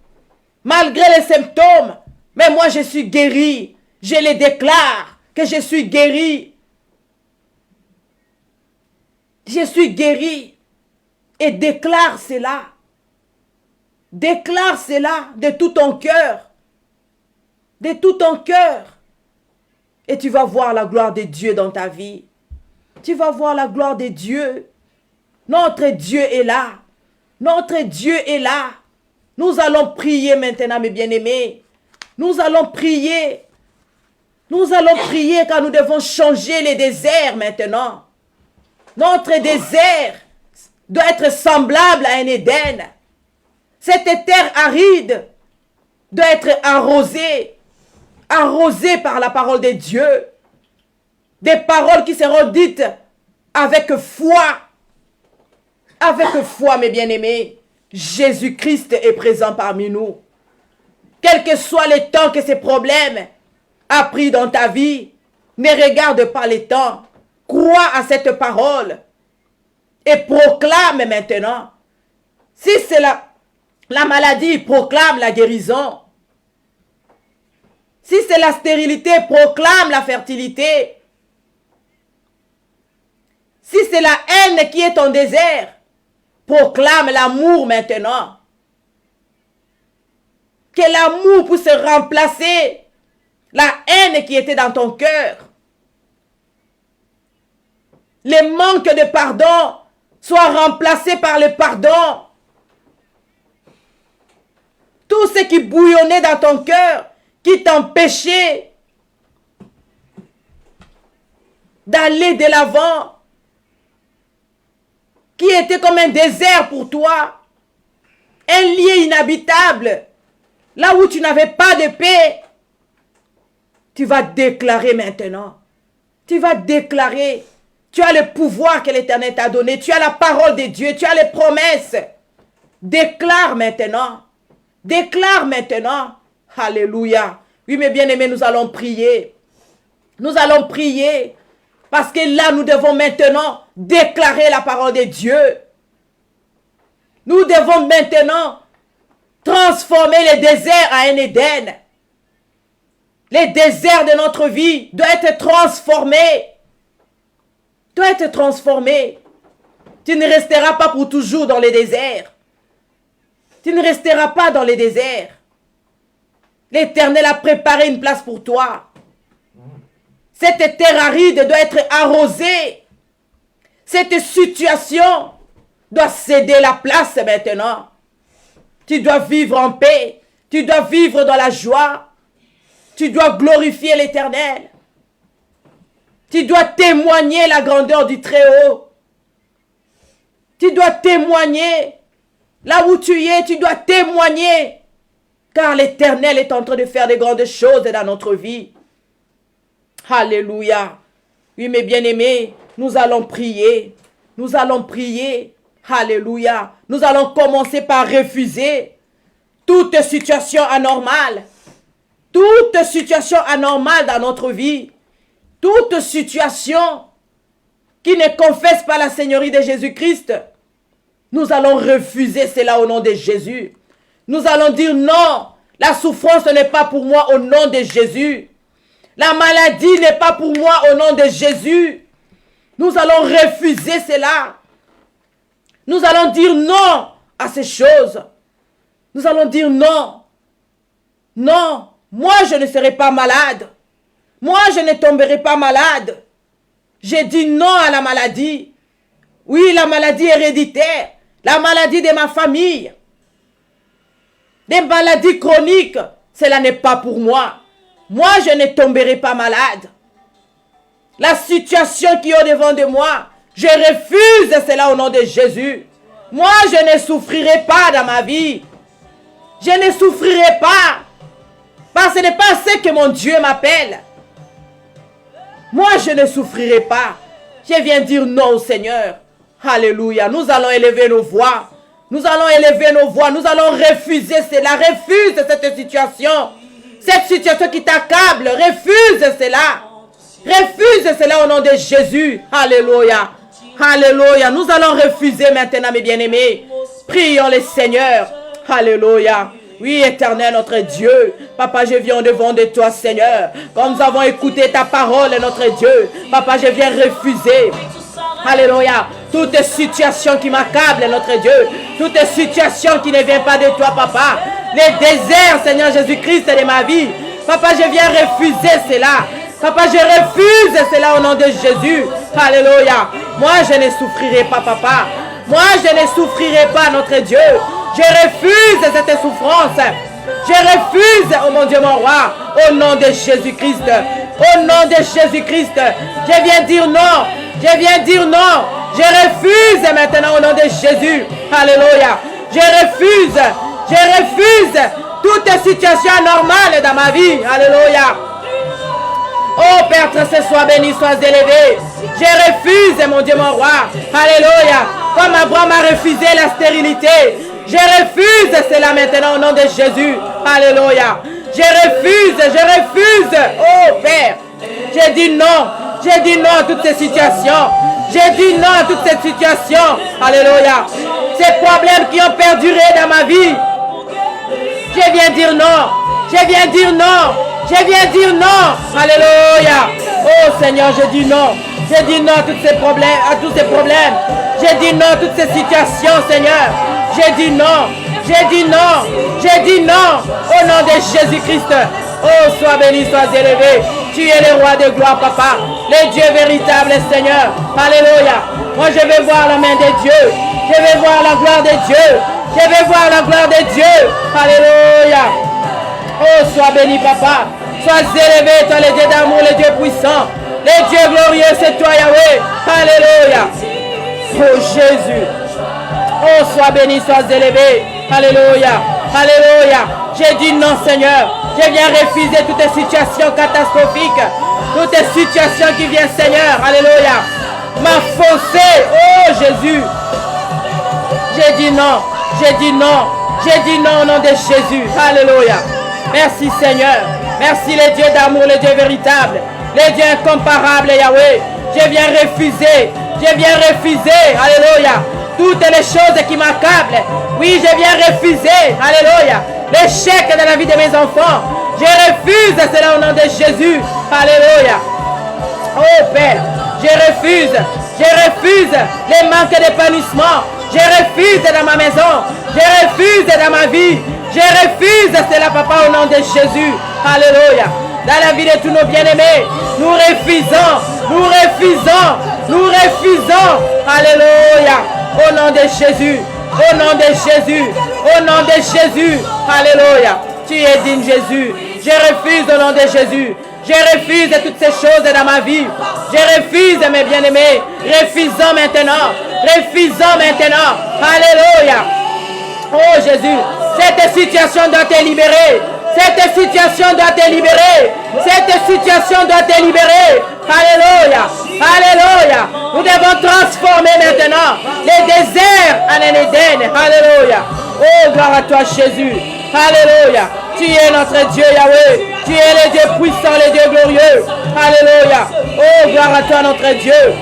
malgré les symptômes, mais moi je suis guéri. Je les déclare que je suis guéri. Je suis guéri. Et déclare cela. Déclare cela de tout ton cœur. De tout ton cœur. Et tu vas voir la gloire de Dieu dans ta vie. Tu vas voir la gloire de Dieu. Notre Dieu est là. Notre Dieu est là. Nous allons prier maintenant, mes bien-aimés. Nous allons prier. Nous allons prier car nous devons changer les déserts maintenant. Notre désert doit être semblable à un Éden. Cette terre aride doit être arrosée. Arrosée par la parole de Dieu. Des paroles qui seront dites avec foi. Avec foi, mes bien-aimés. Jésus-Christ est présent parmi nous. Quel que soit le temps que ces problèmes a pris dans ta vie, ne regarde pas les temps. Crois à cette parole et proclame maintenant. Si c'est la maladie, proclame la guérison. Si c'est la stérilité, proclame la fertilité. Si c'est la haine qui est ton désert, proclame l'amour maintenant. Que l'amour puisse remplacer la haine qui était dans ton cœur. Le manque de pardon soit remplacé par le pardon. Tout ce qui bouillonnait dans ton cœur, qui t'empêchait d'aller de l'avant, qui était comme un désert pour toi, un lieu inhabitable, là où tu n'avais pas de paix, tu vas déclarer maintenant. Tu vas déclarer. Tu as le pouvoir que l'Éternel t'a donné. Tu as la parole de Dieu. Tu as les promesses. Déclare maintenant. Déclare maintenant. Alléluia. Oui, mes bien-aimés, nous allons prier. Nous allons prier. Parce que là, nous devons maintenant déclarer la parole de Dieu. Nous devons maintenant transformer les déserts à un Éden. Les déserts de notre vie doivent être transformés. Doivent être transformés. Tu ne resteras pas pour toujours dans les déserts. Tu ne resteras pas dans les déserts. L'Éternel a préparé une place pour toi. Cette terre aride doit être arrosée. Cette situation doit céder la place maintenant. Tu dois vivre en paix. Tu dois vivre dans la joie. Tu dois glorifier l'Éternel. Tu dois témoigner la grandeur du Très-Haut. Tu dois témoigner. Là où tu es, tu dois témoigner. Car l'Éternel est en train de faire de grandes choses dans notre vie. Alléluia. Oui, mes bien-aimés, nous allons prier. Nous allons prier. Alléluia. Nous allons commencer par refuser toute situation anormale. Toute situation anormale dans notre vie. Toute situation qui ne confesse pas la Seigneurie de Jésus-Christ. Nous allons refuser cela au nom de Jésus. Nous allons dire non. La souffrance n'est pas pour moi au nom de Jésus. La maladie n'est pas pour moi au nom de Jésus. Nous allons refuser cela. Nous allons dire non à ces choses. Nous allons dire non. Non, moi je ne serai pas malade. Moi je ne tomberai pas malade. J'ai dit non à la maladie. Oui, la maladie héréditaire. La maladie de ma famille. Des maladies chroniques. Cela n'est pas pour moi. Moi je ne tomberai pas malade. La situation qui est au-devant de moi, je refuse cela au nom de Jésus. Moi, je ne souffrirai pas dans ma vie. Je ne souffrirai pas. Parce que ce n'est pas ce que mon Dieu m'appelle. Moi, je ne souffrirai pas. Je viens dire non au Seigneur. Alléluia. Nous allons élever nos voix. Nous allons élever nos voix. Nous allons refuser cela. Refuse cette situation. Cette situation qui t'accable. Refuse cela. Refuse cela au nom de Jésus. Alléluia. Alléluia. Nous allons refuser maintenant, mes bien-aimés. Prions le Seigneur. Alléluia. Oui, Éternel, notre Dieu. Papa, je viens devant de toi, Seigneur. Comme nous avons écouté ta parole, notre Dieu. Papa, je viens refuser. Alléluia. Toute situation qui m'accable, notre Dieu. Toute situation qui ne vient pas de toi, Papa. Les déserts, Seigneur Jésus-Christ, de ma vie. Papa, je viens refuser cela. Papa, je refuse cela au nom de Jésus. Alléluia. Moi, je ne souffrirai pas, Papa. Moi, je ne souffrirai pas, notre Dieu. Je refuse cette souffrance. Je refuse, oh mon Dieu, mon roi, au nom de Jésus-Christ. Au nom de Jésus-Christ. Je viens dire non. Je viens dire non. Je refuse maintenant au nom de Jésus. Alléluia. Je refuse. Je refuse toute situation anormale dans ma vie. Alléluia. Oh Père, ce sois béni, sois élevé. Je refuse, mon Dieu, mon roi. Alléluia. Comme Abraham a refusé la stérilité. Je refuse cela maintenant au nom de Jésus. Alléluia. Je refuse. Oh Père. J'ai dit non. J'ai dit non à toutes ces situations. J'ai dit non à toutes ces situations. Alléluia. Ces problèmes qui ont perduré dans ma vie. Je viens dire non. Je viens dire non. Je viens dire non. Alléluia. Oh Seigneur, je dis non. Je dis non à tous ces problèmes. Je dis non à toutes ces situations, Seigneur. J'ai dit non. J'ai dit non. J'ai dit non. Au nom de Jésus-Christ. Oh, sois béni, sois élevé. Tu es le roi de gloire, Papa. Le Dieu véritable, Seigneur. Alléluia. Moi, je vais voir la main de Dieu. Je vais voir la gloire de Dieu. Je vais voir la gloire de Dieu. Alléluia. Oh, sois béni, Papa. Sois élevé, toi, le Dieu d'amour, le Dieu puissant. Le Dieu glorieux, c'est toi, Yahweh. Alléluia. Oh, Jésus. Oh, sois béni, sois élevé. Alléluia. Alléluia. J'ai dit non, Seigneur. Je viens refuser toutes les situations catastrophiques. Toutes les situations qui viennent, Seigneur. Alléluia. M'enfoncer. Oh, Jésus. J'ai dit non. J'ai dit non. J'ai dit non au nom de Jésus. Alléluia. Merci, Seigneur. Merci, le Dieu d'amour, le Dieu véritable. Le Dieu incomparable, Yahweh. Je viens refuser. Je viens refuser. Alléluia. Toutes les choses qui m'accablent. Oui, je viens refuser. Alléluia. L'échec dans la vie de mes enfants. Je refuse cela au nom de Jésus. Alléluia. Oh Père, je refuse. Je refuse les manques d'épanouissement. Je refuse dans ma maison. Je refuse dans ma vie. Je refuse cela, Papa, au nom de Jésus. Alléluia. Dans la vie de tous nos bien-aimés, nous refusons. Nous refusons. Nous refusons. Alléluia. Au nom de Jésus. Au nom de Jésus. Au nom de Jésus. Alléluia. Tu es digne, Jésus. Je refuse au nom de Jésus. Je refuse toutes ces choses dans ma vie. Je refuse, mes bien-aimés. Refusons maintenant. Refusons maintenant. Alléluia. Oh Jésus, cette situation doit te libérer. Cette situation doit te libérer. Cette situation doit te libérer. Alléluia. Alléluia. Nous devons transformer maintenant les déserts en un Éden. Alléluia. Oh, gloire à toi, Jésus. Alléluia. Tu es notre Dieu, Yahweh. Tu es le Dieu puissant, le Dieu glorieux. Alléluia. Oh, gloire à toi, notre Dieu.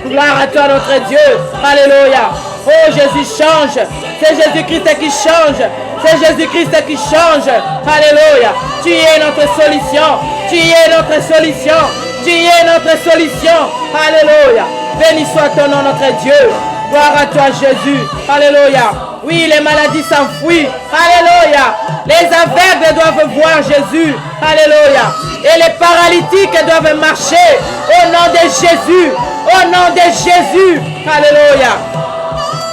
Gloire à toi, notre Dieu. Alléluia. Oh, Jésus change. C'est Jésus-Christ qui change. C'est Jésus-Christ qui change. Alléluia. Tu es notre solution. Tu es notre solution. Tu es notre solution. Alléluia. Béni soit ton nom, notre Dieu. Gloire à toi, Jésus. Alléluia. Oui, les maladies s'enfuient. Alléluia. Les aveugles doivent voir Jésus. Alléluia. Et les paralytiques doivent marcher au nom de Jésus. Au nom de Jésus. Alléluia.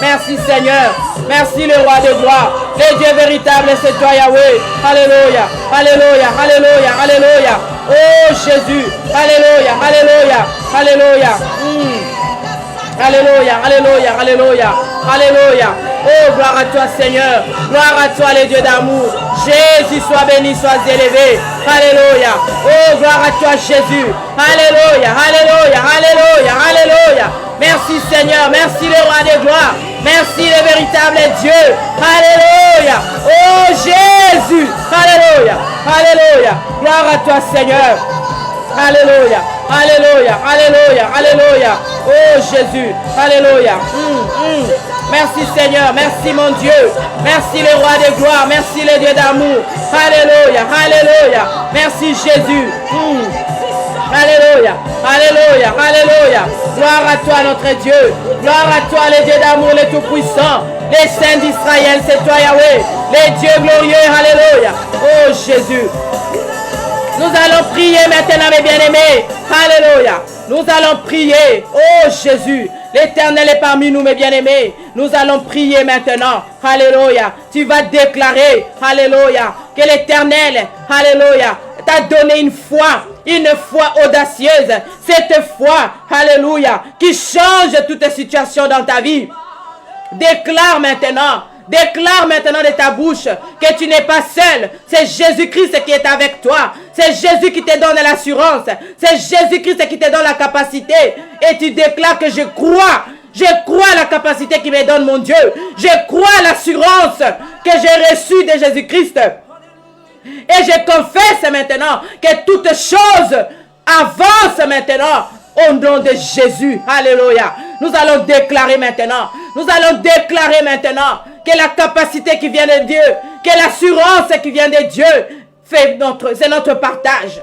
Merci Seigneur. Merci le roi de gloire. Le Dieu véritable, c'est toi Yahweh. Alléluia. Alléluia. Alléluia. Alléluia. Oh Jésus. Alléluia. Alléluia. Alléluia. Alléluia. Alléluia. Alléluia. Alléluia. Oh, gloire à toi Seigneur. Gloire à toi le Dieu d'amour. Jésus, sois béni, sois élevé. Alléluia. Oh, gloire à toi Jésus. Alléluia. Alléluia. Alléluia. Alléluia. Merci Seigneur. Merci le roi de gloire. Merci le véritable Dieu. Alléluia. Oh Jésus. Alléluia. Alléluia. Gloire à toi Seigneur. Alléluia. Alléluia. Alléluia. Alléluia. Oh Jésus. Alléluia. Merci Seigneur. Merci mon Dieu. Merci le roi de gloire. Merci le Dieu d'amour. Alléluia. Alléluia. Merci Jésus. Alléluia. Alléluia. Alléluia. Gloire à toi notre Dieu. Gloire à toi le Dieu d'amour, le Tout-Puissant. Les saints d'Israël, c'est toi Yahweh. Les dieux glorieux. Alléluia. Oh Jésus. Nous allons prier maintenant mes bien-aimés. Alléluia. Nous allons prier. Oh Jésus. L'Éternel est parmi nous mes bien-aimés. Nous allons prier maintenant. Alléluia. Tu vas déclarer. Alléluia. Que l'Éternel. Alléluia. T'a donné une foi audacieuse. Cette foi, alléluia, qui change toute situation dans ta vie. Déclare maintenant de ta bouche que tu n'es pas seul. C'est Jésus-Christ qui est avec toi. C'est Jésus qui te donne l'assurance. C'est Jésus-Christ qui te donne la capacité. Et tu déclares que je crois. Je crois la capacité qu'il me donne mon Dieu. Je crois l'assurance que j'ai reçue de Jésus-Christ. Et je confesse maintenant que toute chose avance maintenant au nom de Jésus. Alléluia. Nous allons déclarer maintenant. Nous allons déclarer maintenant que la capacité qui vient de Dieu, que l'assurance qui vient de Dieu, c'est notre partage.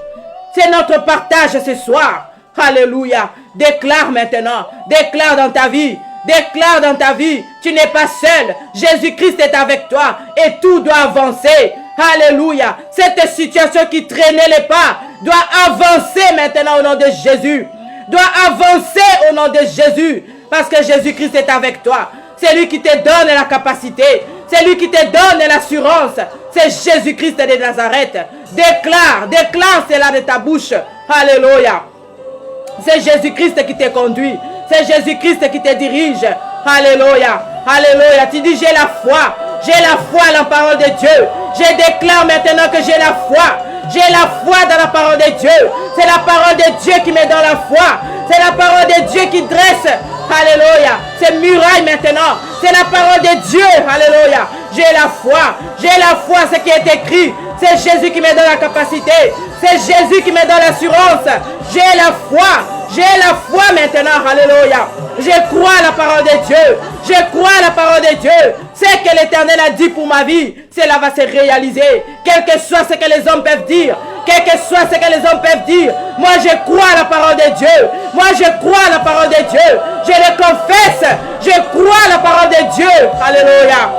C'est notre partage ce soir. Alléluia. Déclare maintenant. Déclare dans ta vie. Déclare dans ta vie. Tu n'es pas seul. Jésus-Christ est avec toi. Et tout doit avancer. Alléluia. Cette situation qui traînait les pas doit avancer maintenant au nom de Jésus. Doit avancer au nom de Jésus. Parce que Jésus-Christ est avec toi. C'est lui qui te donne la capacité. C'est lui qui te donne l'assurance. C'est Jésus-Christ de Nazareth. Déclare cela de ta bouche. Alléluia. C'est Jésus-Christ qui te conduit. C'est Jésus-Christ qui te dirige. Alléluia. Alléluia. Tu dis j'ai la foi. J'ai la foi à la parole de Dieu. Je déclare maintenant que j'ai la foi. J'ai la foi dans la parole de Dieu. C'est la parole de Dieu qui me donne la foi. C'est la parole de Dieu qui dresse. Alléluia. Ces murailles maintenant. C'est la parole de Dieu. Alléluia. J'ai la foi. J'ai la foi. Ce qui est écrit. C'est Jésus qui me donne la capacité. C'est Jésus qui me donne l'assurance. J'ai la foi. J'ai la foi maintenant. Alléluia. Je crois à la parole de Dieu. Je crois à la parole de Dieu. Ce que l'Éternel a dit pour ma vie, cela va se réaliser. Quel que soit ce que les hommes peuvent dire. Quel que soit ce que les hommes peuvent dire. Moi, je crois à la parole de Dieu. Moi, je crois à la parole de Dieu. Je le confesse. Je crois à la parole de Dieu. Alléluia.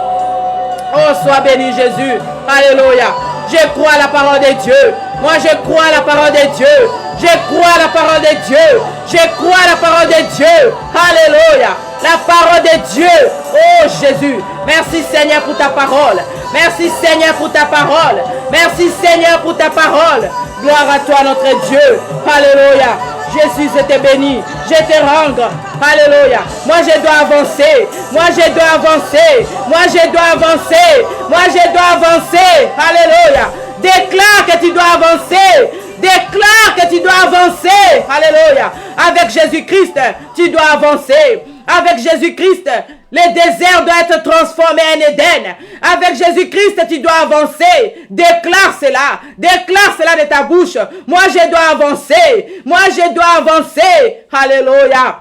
Oh, sois béni Jésus. Alléluia. Je crois à la parole de Dieu. Moi, je crois à la parole de Dieu. Je crois à la parole de Dieu. Je crois à la parole de Dieu. Alléluia. La parole de Dieu. Oh Jésus. Merci Seigneur pour ta parole. Merci Seigneur pour ta parole. Merci Seigneur pour ta parole. Gloire à toi notre Dieu. Alléluia. Jésus, je te bénis. Je te rends. Alléluia. Moi, je dois avancer. Moi, je dois avancer. Moi, je dois avancer. Moi, je dois avancer. Alléluia. Déclare que tu dois avancer. Déclare que tu dois avancer. Alléluia. Avec Jésus-Christ, tu dois avancer. Avec Jésus-Christ, le désert doit être transformé en Éden. Avec Jésus-Christ, tu dois avancer. Déclare cela. Déclare cela de ta bouche. Moi, je dois avancer. Moi, je dois avancer. Alléluia.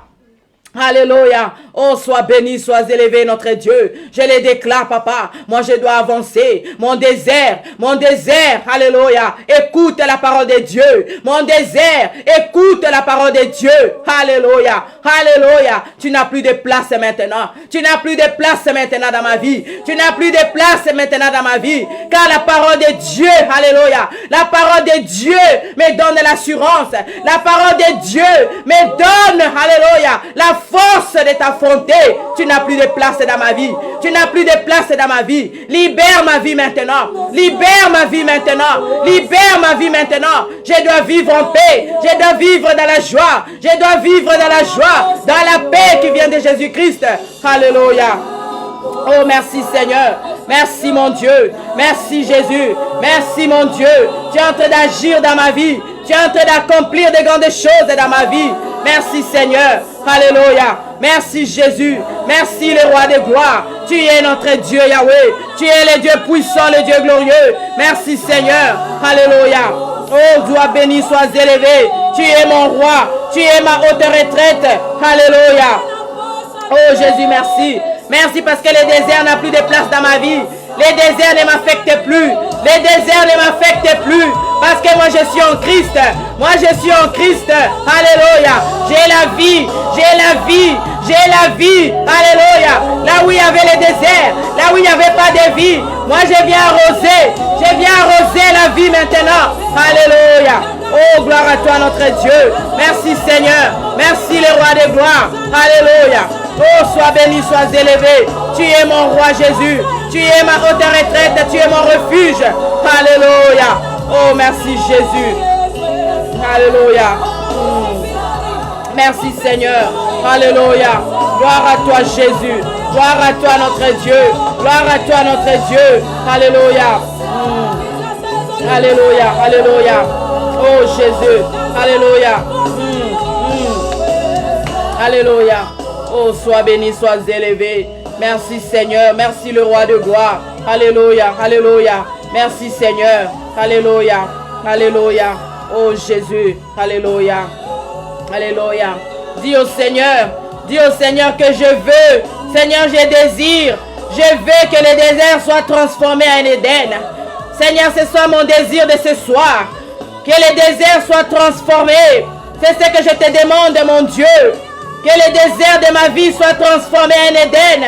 Alléluia. Oh, sois béni, sois élevé, notre Dieu. Je le déclare, papa. Moi, je dois avancer. Mon désert. Alléluia. Écoute la parole de Dieu. Mon désert. Écoute la parole de Dieu. Alléluia. Alléluia. Tu n'as plus de place maintenant. Tu n'as plus de place maintenant dans ma vie. Tu n'as plus de place maintenant dans ma vie. Car la parole de Dieu, alléluia. La parole de Dieu me donne l'assurance. La parole de Dieu me donne, alléluia, la force de t'affronter. Tu n'as plus de place dans ma vie. Tu n'as plus de place dans ma vie. Libère ma vie maintenant. Libère ma vie maintenant. Libère ma vie maintenant. Je dois vivre en paix. Je dois vivre dans la joie. Je dois vivre dans la joie. Dans la paix qui vient de Jésus-Christ. Alléluia. Oh, merci Seigneur. Merci mon Dieu. Merci Jésus. Merci mon Dieu. Tu es en train d'agir dans ma vie. Tu es en train d'accomplir de grandes choses dans ma vie. Merci Seigneur. Alléluia. Merci Jésus. Merci le roi de gloire. Tu es notre Dieu Yahweh. Tu es le Dieu puissant, le Dieu glorieux. Merci Seigneur. Alléluia. Oh, Dieu béni, sois élevé. Tu es mon roi. Tu es ma haute retraite. Alléluia. Oh Jésus, merci. Merci parce que le désert n'a plus de place dans ma vie. Les déserts ne m'affectent plus. Les déserts ne m'affectent plus. Parce que moi je suis en Christ. Moi je suis en Christ. Alléluia. J'ai la vie. J'ai la vie. J'ai la vie. Alléluia. Là où il y avait le désert. Là où il n'y avait pas de vie. Moi je viens arroser. Je viens arroser la vie maintenant. Alléluia. Oh, gloire à toi notre Dieu. Merci Seigneur. Merci le roi de gloire. Alléluia. Oh, sois béni, sois élevé. Tu es mon roi Jésus. Tu es ma haute retraite. Tu es mon refuge. Alléluia. Oh, merci Jésus. Alléluia. Merci Seigneur. Alléluia. Gloire à toi Jésus. Gloire à toi notre Dieu. Gloire à toi notre Dieu. Alléluia. Alléluia. Alléluia. Oh Jésus. Alléluia. Alléluia. Oh, sois béni, sois élevé. Merci Seigneur. Merci le roi de gloire. Alléluia. Alléluia. Merci Seigneur. Alléluia. Alléluia. Oh Jésus. Alléluia. Alléluia. Dis au Seigneur que je veux. Seigneur, je désire. Je veux que le désert soit transformé en Éden. Seigneur, ce soit mon désir de ce soir. Que le désert soit transformé. C'est ce que je te demande, mon Dieu. Que le désert de ma vie soit transformé en Éden.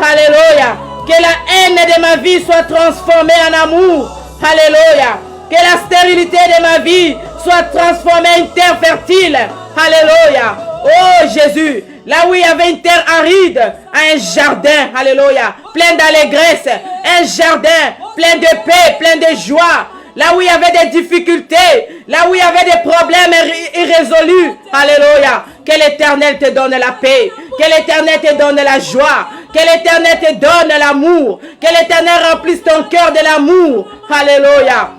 Alléluia. Que la haine de ma vie soit transformée en amour. Alléluia. Que la stérilité de ma vie soit transformée en terre fertile. Alléluia. Oh Jésus. Là où il y avait une terre aride, un jardin. Alléluia. Plein d'allégresse. Un jardin plein de paix, plein de joie. Là où il y avait des difficultés, là où il y avait des problèmes irrésolus. Alléluia. Que l'Éternel te donne la paix. Que l'Éternel te donne la joie. Que l'Éternel te donne l'amour. Que l'Éternel remplisse ton cœur de l'amour. Alléluia.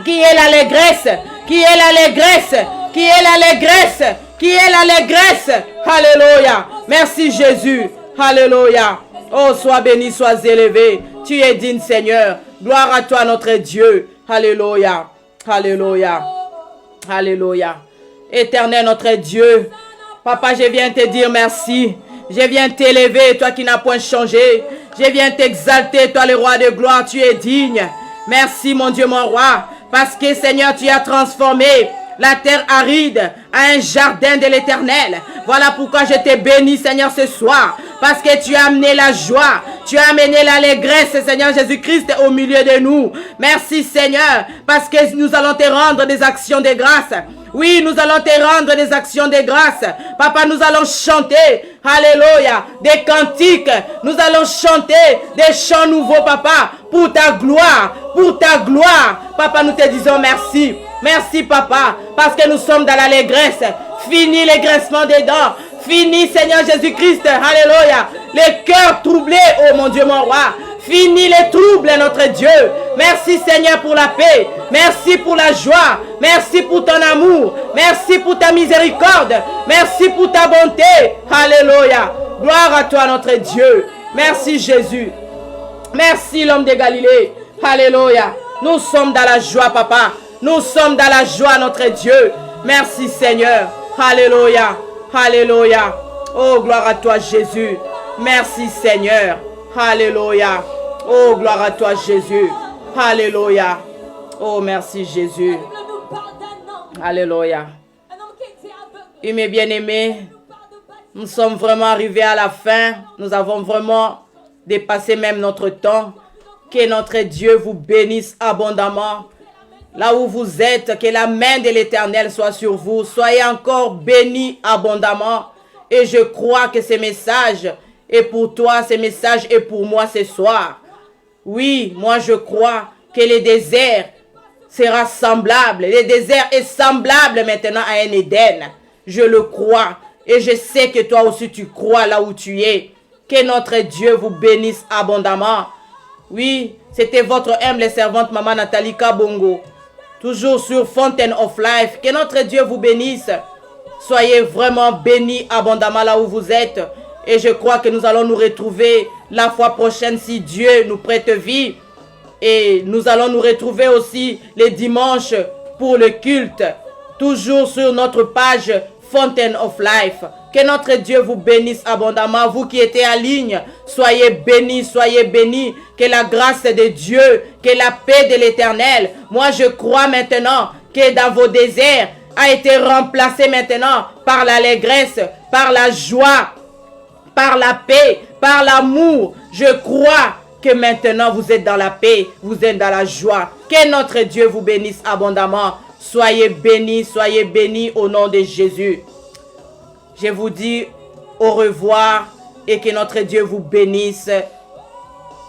Qui est l'allégresse? Qui est l'allégresse? Qui est l'allégresse? Qui est l'allégresse? Alléluia. Merci Jésus. Alléluia. Oh, sois béni, sois élevé. Tu es digne, Seigneur. Gloire à toi, notre Dieu. Alléluia. Alléluia. Alléluia. Éternel, notre Dieu. Papa, je viens te dire merci. Je viens t'élever, toi qui n'as point changé. Je viens t'exalter, toi le roi de gloire. Tu es digne. Merci, mon Dieu, mon roi. Parce que, Seigneur, tu as transformé la terre aride à un jardin de l'Éternel. Voilà pourquoi je te bénis, Seigneur, ce soir. Parce que tu as amené la joie. Tu as amené l'allégresse, Seigneur Jésus-Christ, au milieu de nous. Merci, Seigneur, parce que nous allons te rendre des actions de grâce. Oui, nous allons te rendre des actions de grâce. Papa, nous allons chanter, alléluia, des cantiques. Nous allons chanter des chants nouveaux, papa, pour ta gloire, pour ta gloire. Papa, nous te disons merci. Merci, Papa, parce que nous sommes dans l'allégresse. Fini les graissements des dents. Fini, Seigneur Jésus-Christ. Alléluia. Les cœurs troublés, oh mon Dieu, mon roi. Fini les troubles, notre Dieu. Merci, Seigneur, pour la paix. Merci pour la joie. Merci pour ton amour. Merci pour ta miséricorde. Merci pour ta bonté. Alléluia. Gloire à toi, notre Dieu. Merci, Jésus. Merci, l'homme de Galilée. Alléluia. Nous sommes dans la joie, Papa. Nous sommes dans la joie, notre Dieu. Merci, Seigneur. Alléluia. Alléluia. Oh, gloire à toi, Jésus. Merci, Seigneur. Alléluia. Oh, gloire à toi, Jésus. Alléluia. Oh, merci, Jésus. Alléluia. Et mes bien-aimés, nous sommes vraiment arrivés à la fin. Nous avons vraiment dépassé même notre temps. Que notre Dieu vous bénisse abondamment. Là où vous êtes, que la main de l'Éternel soit sur vous. Soyez encore bénis abondamment. Et je crois que ce message est pour toi, ce message est pour moi ce soir. Oui, moi je crois que le désert sera semblable. Le désert est semblable maintenant à un Éden. Je le crois. Et je sais que toi aussi tu crois là où tu es. Que notre Dieu vous bénisse abondamment. Oui, c'était votre humble servante Maman Nathalie Kabongo. Toujours sur Fountain of Life. Que notre Dieu vous bénisse. Soyez vraiment bénis abondamment là où vous êtes. Et je crois que nous allons nous retrouver la fois prochaine si Dieu nous prête vie. Et nous allons nous retrouver aussi les dimanches pour le culte. Toujours sur notre page Fountain of Life. Que notre Dieu vous bénisse abondamment. Vous qui êtes en ligne, soyez bénis, soyez bénis. Que la grâce de Dieu, que la paix de l'Éternel. Moi, je crois maintenant que dans vos déserts a été remplacé maintenant par l'allégresse, par la joie, par la paix, par l'amour. Je crois que maintenant vous êtes dans la paix, vous êtes dans la joie. Que notre Dieu vous bénisse abondamment. Soyez bénis au nom de Jésus. Je vous dis au revoir et que notre Dieu vous bénisse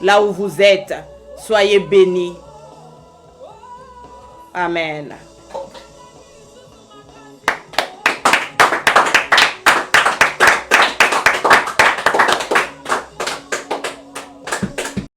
là où vous êtes. Soyez bénis. Amen.